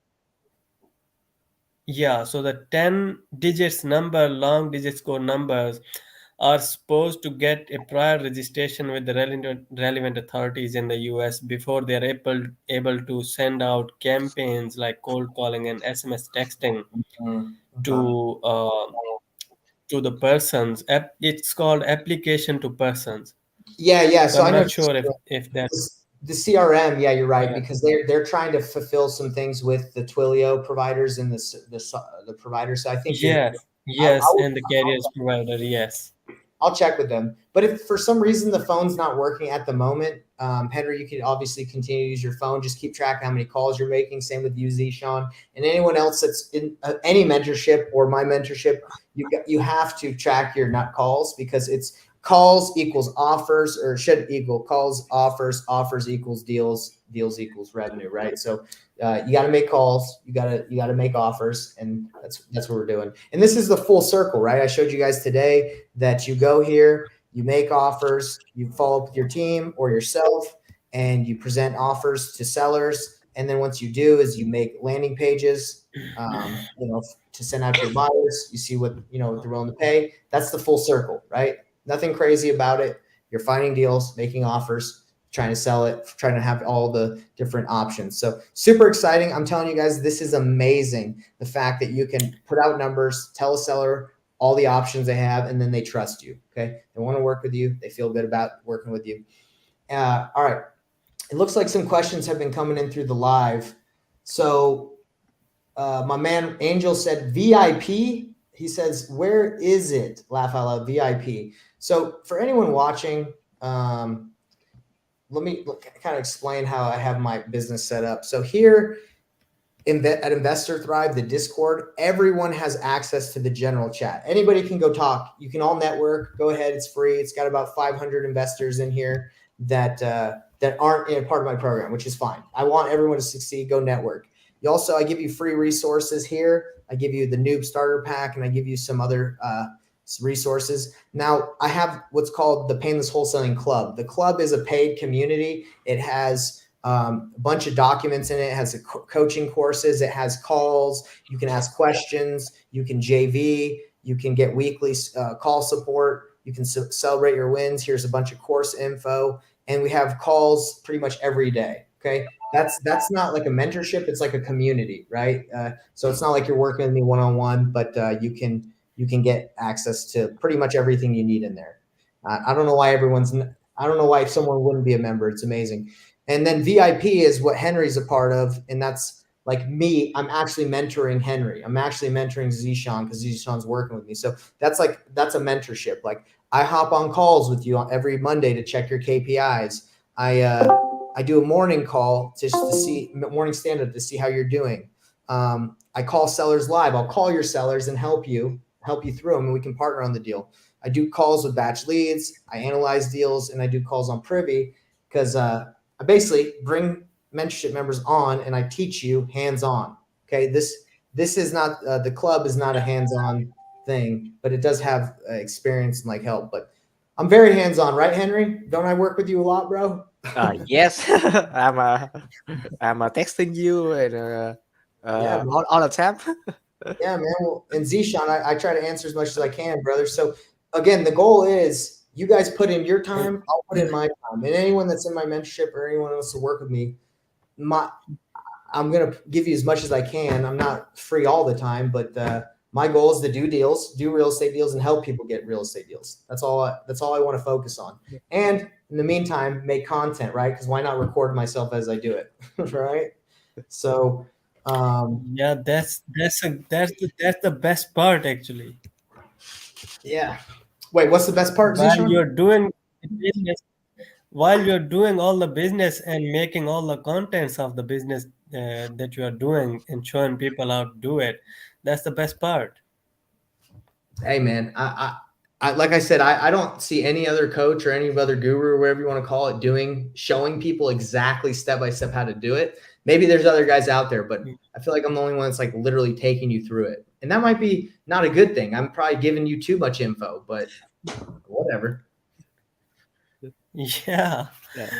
yeah, so the 10 digits number, long digits code numbers are supposed to get a prior registration with the relevant authorities in the US before they are able to send out campaigns like cold calling and SMS texting to the persons. It's called application to persons. Yeah. So So I'm I know not sure if that. the CRM. Yeah, you're right Yeah. because they're trying to fulfill some things with the Twilio providers and the providers. So I think you're. Yes, I yes, will and the carriers provider, yes. I'll check with them. But if for some reason the phone's not working at the moment, Henry, you can obviously continue to use your phone. Just keep track of how many calls you're making. Same with you, Zishan, and anyone else that's in any mentorship or my mentorship. You have to track your not calls because it's calls equals offers or should equal calls offers equals deals equals revenue, right? So you got to make calls, you got to make offers, and that's what we're doing. And this is the full circle, right? I showed you guys today that you go here, you make offers, you follow up with your team or yourself, and you present offers to sellers. And then once you do is you make landing pages, to send out to your buyers. You see what what they're willing to pay. That's the full circle, right? Nothing crazy about it. You're finding deals, making offers, trying to sell it, trying to have all the different options. So super exciting. I'm telling you guys, this is amazing. The fact that you can put out numbers, tell a seller all the options they have, and then they trust you. Okay. They want to work with you. They feel good about working with you. All right. It looks like some questions have been coming in through the live. So my man Angel said VIP. He says, where is it? Laugh out loud, VIP. So for anyone watching, let me kind of explain how I have my business set up. So here at Investor Thrive, the Discord, everyone has access to the general chat. Anybody can go talk. You can all network. Go ahead. It's free. It's got about 500 investors in here that aren't in part of my program, which is fine. I want everyone to succeed. Go network. I give you free resources here. I give you the noob starter pack, and I give you some other resources. Now I have what's called the Painless Wholesaling Club. The club is a paid community. It has a bunch of documents in it. It has coaching courses. It has calls. You can ask questions. You can JV. You can get weekly call support. You can celebrate your wins. Here's a bunch of course info. And we have calls pretty much every day. Okay. That's not like a mentorship. It's like a community, right? So it's not like you're working with me one-on-one, but you can get access to pretty much everything you need in there. I don't know why someone wouldn't be a member. It's amazing. And then VIP is what Henry's a part of. And that's like me. I'm actually mentoring Henry. I'm actually mentoring Zishan because Zishan's working with me. So that's a mentorship. Like I hop on calls with you every Monday to check your KPIs. I do a morning call just to see morning stand up to see how you're doing. I call sellers live. I'll call your sellers and help you through them, and we can partner on the deal. I do calls with batch leads. I analyze deals, and I do calls on Privy because I basically bring mentorship members on and I teach you hands-on. Okay, this is not the club is not a hands-on thing, but it does have experience and like help. But I'm very hands-on, right, Henry? Don't I work with you a lot, bro? Yes, I'm texting you and Yeah, all the time. Yeah, man. Well, and Zishan, I try to answer as much as I can, brother. So again, the goal is you guys put in your time, I'll put in my time. And anyone that's in my mentorship or anyone else to work with me, I'm gonna give you as much as I can. I'm not free all the time, but my goal is to do deals, do real estate deals, and help people get real estate deals. That's all I want to focus on. And in the meantime, make content, right? Because why not record myself as I do it, right? So Yeah, that's the best part actually. yeah. Wait, what's the best part, While Zishan? you're doing business, while you're doing all the business and making all the contents of the business that you are doing and showing people how to do it, that's the best part. Hey man, I like I said, I don't see any other coach or any other guru, whatever you want to call it, showing people exactly step by step how to do it. Maybe there's other guys out there, but I feel like I'm the only one that's like literally taking you through it. And that might be not a good thing. I'm probably giving you too much info, but whatever. Yeah. Yeah.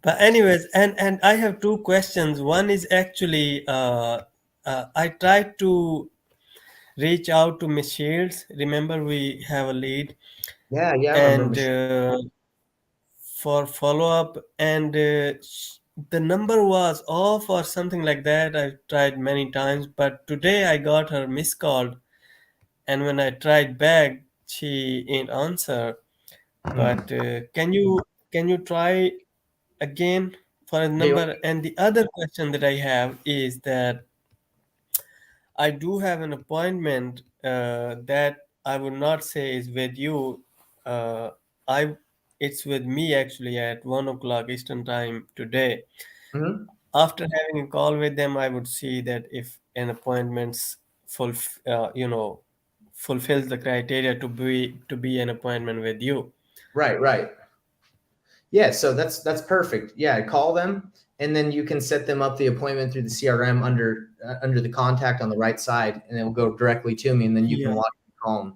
But anyways, and I have two questions. One is actually I tried to reach out to Miss Shields. Remember, we have a lead, Yeah, I remember. and for follow up, and the number was off or something like that. I tried many times, but today I got her missed call, and when I tried back, she ain't answer. But can you try again for a number? And the other question that I have is that I do have an appointment that I would not say is with you. I It's with me actually at 1 o'clock Eastern time today. Mhm. After having a call with them, I would see that if an appointment's fulfills the criteria to be an appointment with you. Right. Yeah, so that's perfect. Yeah, call them, and then you can set them up the appointment through the CRM under the contact on the right side, and it will go directly to me, and then you can Yeah. watch me call them.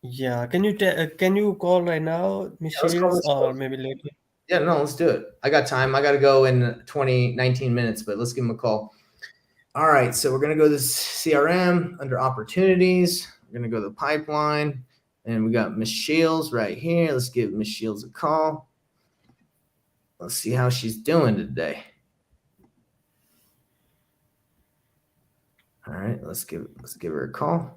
Yeah. Can you call right now, Miss Yeah, let's call Shields, this or close. maybe later? Yeah, no, let's do it. I got time. I got to go in 19 minutes, but let's give them a call. All right, so we're going to go to this CRM under opportunities. We're going to go to the pipeline, and we got Miss Shields right here. Let's give Miss Shields a call. Let's see how she's doing today. All right, let's give her a call.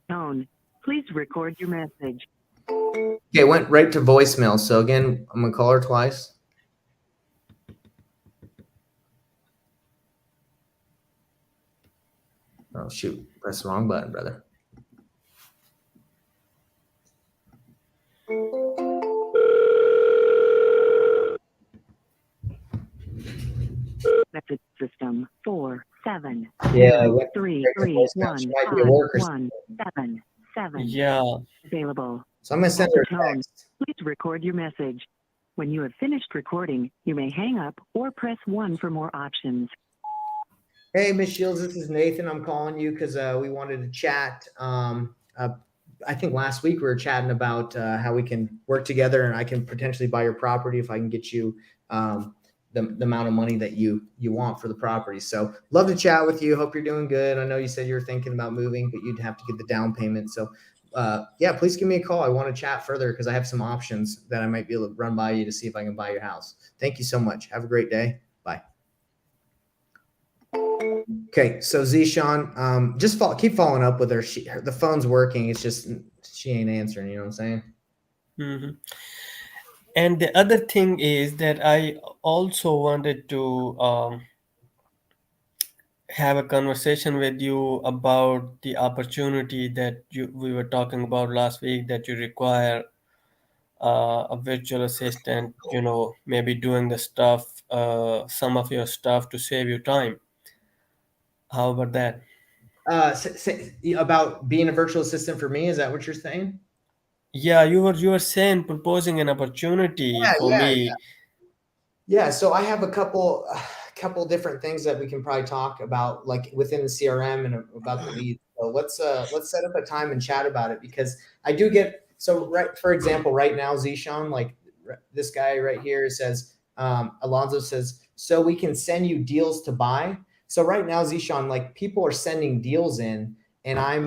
Tone. Please record your message. Okay, it went right to voicemail. So again, I'm gonna call her twice. Oh shoot, press the wrong button, brother. Message system 4-7. Yeah, 1-3-3-1-5-1-7-7. Yeah. Available. So I'm gonna send her a Tone. text. Please record your message. When you have finished recording, you may hang up or press 1 for more options. Hey, Miss Shields, this is Nathan. I'm calling you because we wanted to chat. I think last week we were chatting about how we can work together, and I can potentially buy your property if I can get you the amount of money that you want for the property. So love to chat with you. Hope you're doing good. I know you said you were thinking about moving, but you'd have to get the down payment. So yeah, please give me a call. I want to chat further because I have some options that I might be able to run by you to see if I can buy your house. Thank you so much. Have a great day. Bye. Okay, so Zishan, just keep following up with her. The phone's working. It's just she ain't answering. You know what I'm saying? Mm-hmm. And the other thing is that I also wanted to have a conversation with you about the opportunity that we were talking about last week, that you require a virtual assistant, maybe doing the stuff, some of your stuff to save you time. How about that? About being a virtual assistant for me, is that what you're saying? Yeah, you were saying, proposing an opportunity for Yeah. me. Yeah, so I have a couple different things that we can probably talk about, like within the CRM and about the leads. So let's set up a time and chat about it, because I do get, so right, for example, right now, Zishan, like this guy right here says, Alonzo says, so we can send you deals to buy. So right now, Zishan, like people are sending deals in, and I'm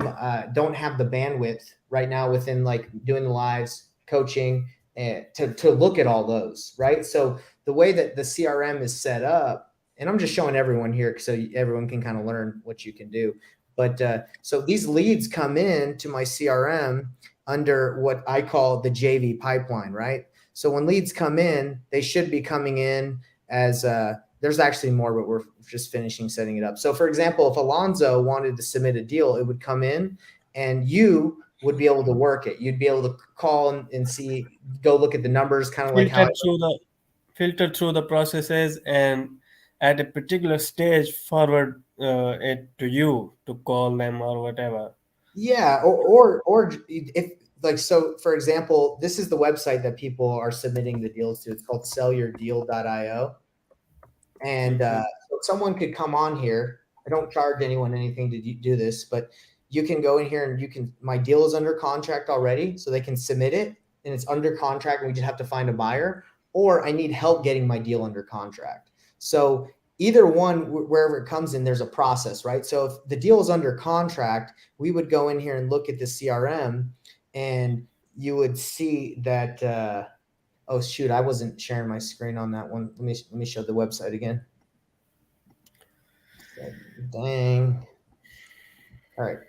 don't have the bandwidth right now within like doing the lives, coaching, to look at all those, right? So the way that the CRM is set up, and I'm just showing everyone here so everyone can kind of learn what you can do. But so these leads come in to my CRM under what I call the JV pipeline, right? So when leads come in, they should be coming in as there's actually more, but we're just finishing setting it up. So for example, if Alonzo wanted to submit a deal, it would come in and you would be able to work it. You'd be able to call and see, go look at the numbers, kind of like how filter through the processes, and at a particular stage forward it to you to call them or whatever. Yeah, or if like, so for example, this is the website that people are submitting the deals to. It's called sellyourdeal.io. And so someone could come on here. I don't charge anyone anything to do this, but you can go in here and my deal is under contract already, so they can submit it and it's under contract and we just have to find a buyer, or I need help getting my deal under contract. So either one, wherever it comes in, there's a process, right? So if the deal is under contract, we would go in here and look at the CRM, and you would see that, oh shoot, I wasn't sharing my screen on that one. Let me show the website again. Dang. All right.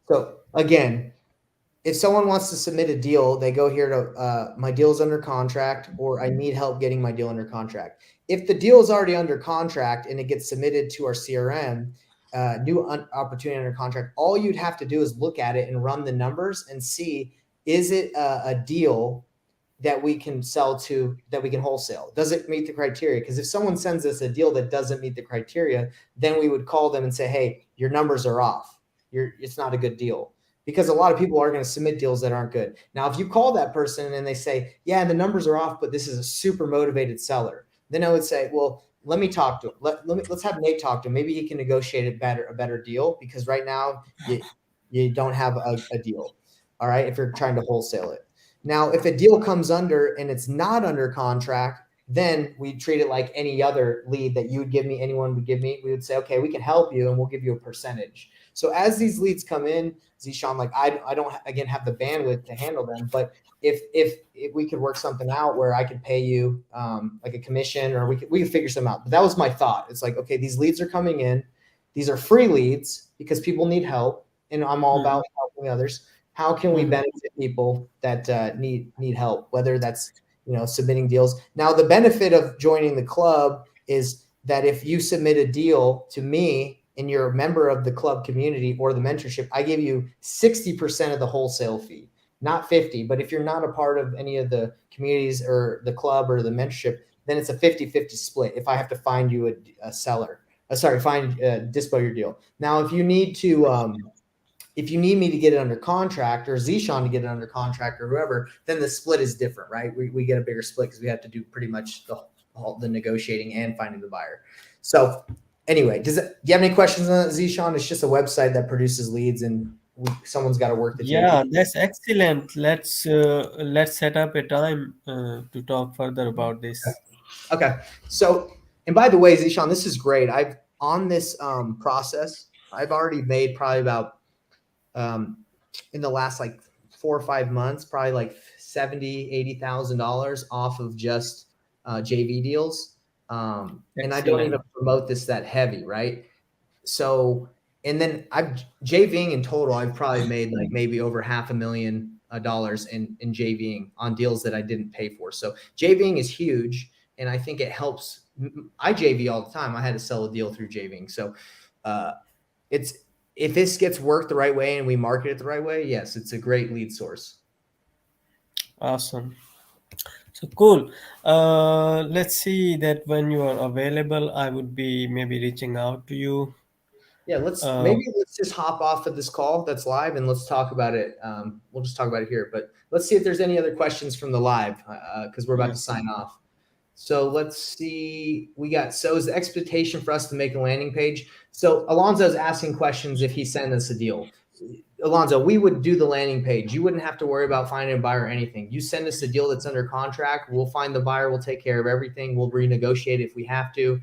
So again, if someone wants to submit a deal, they go here to my deal is under contract, or I need help getting my deal under contract. If the deal is already under contract and it gets submitted to our CRM, new opportunity under contract, all you'd have to do is look at it and run the numbers and see, is it a deal that we can sell to, that we can wholesale? Does it meet the criteria? Because if someone sends us a deal that doesn't meet the criteria, then we would call them and say, hey, your numbers are off. It's not a good deal. Because a lot of people are going to submit deals that aren't good. Now, if you call that person and they say, yeah, the numbers are off, but this is a super motivated seller, then I would say, well, let me talk to him. Let's have Nate talk to him. Maybe he can negotiate a better deal, because right now you don't have a deal. All right. If you're trying to wholesale it. Now, if a deal comes under and it's not under contract, then we treat it like any other lead that you would give me, anyone would give me. We would say, okay, we can help you and we'll give you a percentage. So as these leads come in, Zishan, like I don't again have the bandwidth to handle them, but if we could work something out where I could pay you like a commission, or we could figure something out. But that was my thought. It's like, okay, these leads are coming in. These are free leads because people need help, and I'm all about helping others. How can we benefit people that need help, whether that's, submitting deals? Now, the benefit of joining the club is that if you submit a deal to me and you're a member of the club community or the mentorship, I give you 60% of the wholesale fee, not 50. But if you're not a part of any of the communities or the club or the mentorship, then it's a 50-50 split. If I have to find you a seller, dispo your deal. Now, if you need to, if you need me to get it under contract, or Zishan to get it under contract, or whoever, then the split is different, right? We get a bigger split because we have to do pretty much the negotiating and finding the buyer. So anyway, do you have any questions on that, Zishan? It's just a website that produces leads, and someone's got to work the JV. Yeah, that's excellent. Let's set up a time to talk further about this. Okay. So, and by the way, Zishan, this is great. I've on this process, I've already made probably about in the last like 4 or 5 months, probably like $70,000-$80,000 off of just JV deals. And I don't even promote this that heavy, right? So, and then JVing in total, I've probably made like maybe over $500,000 in JVing on deals that I didn't pay for. So JVing is huge. And I think it helps. I JV all the time. I had to sell a deal through JVing. So if this gets worked the right way and we market it the right way, yes, it's a great lead source. Awesome. So cool. Let's see that when you are available, I would be maybe reaching out to you. Yeah, let's just hop off of this call that's live and let's talk about it. We'll just talk about it here, but let's see if there's any other questions from the live because we're about to sign off. So let's see. So is the expectation for us to make a landing page? So Alonzo's asking questions if he sent us a deal. Alonzo, we would do the landing page. You wouldn't have to worry about finding a buyer or anything. You send us a deal that's under contract. We'll find the buyer. We'll take care of everything. We'll renegotiate if we have to.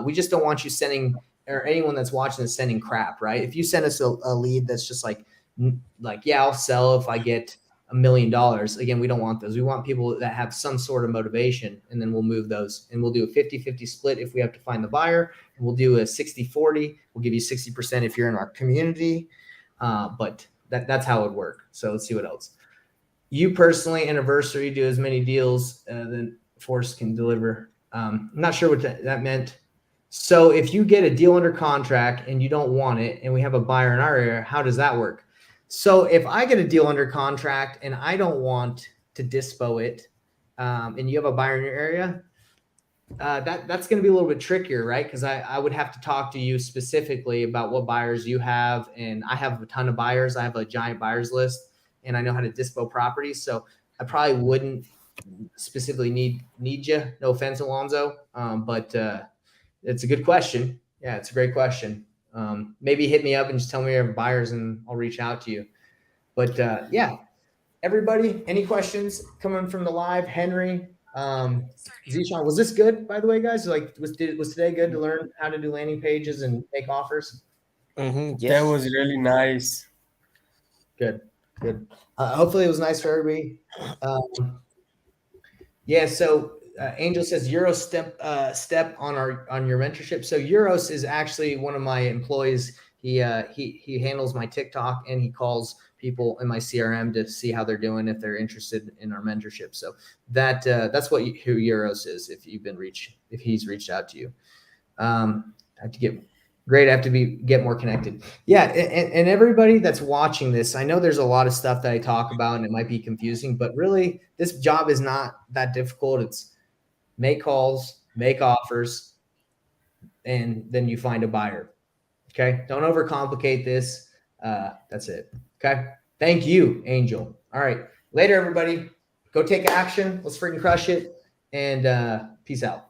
We just don't want you sending, or anyone that's watching is sending crap, right? If you send us a lead that's just like, yeah, I'll sell if I get $1 million. Again, we don't want those. We want people that have some sort of motivation, and then we'll move those and we'll do a 50-50 split if we have to find the buyer. And we'll do a 60-40. We'll give you 60% if you're in our community. But that's how it would work. So let's see what else. You personally, anniversary, do as many deals than Force can deliver. I'm not sure what that meant. So if you get a deal under contract and you don't want it, and we have a buyer in our area, how does that work? So if I get a deal under contract and I don't want to dispo it, and you have a buyer in your area, that's going to be a little bit trickier, right? Because I would have to talk to you specifically about what buyers you have. And I have a ton of buyers. I have a giant buyers list and I know how to dispo properties. So I probably wouldn't specifically need you. No offense, Alonzo. But it's a good question. Yeah, it's a great question. Maybe hit me up and just tell me you have buyers and I'll reach out to you. But yeah, everybody, any questions coming from the live? Henry, Zishan, was this good, by the way, guys? Like, was today good to learn how to do landing pages and make offers? Yes. That was really nice. Good. Hopefully it was nice for everybody. Yeah. So Angel says Euro step on your mentorship. So Euros is actually one of my employees. He handles my TikTok and he calls people in my CRM to see how they're doing if they're interested in our mentorship. So that's who Euros is. If he's reached out to you, I have to get more connected. Yeah, and everybody that's watching this, I know there's a lot of stuff that I talk about and it might be confusing, but really this job is not that difficult. It's make calls, make offers, and then you find a buyer. Okay, don't overcomplicate this. That's it. Okay, thank you, Angel. All right, later, everybody. Go take action. Let's freaking crush it, and peace out.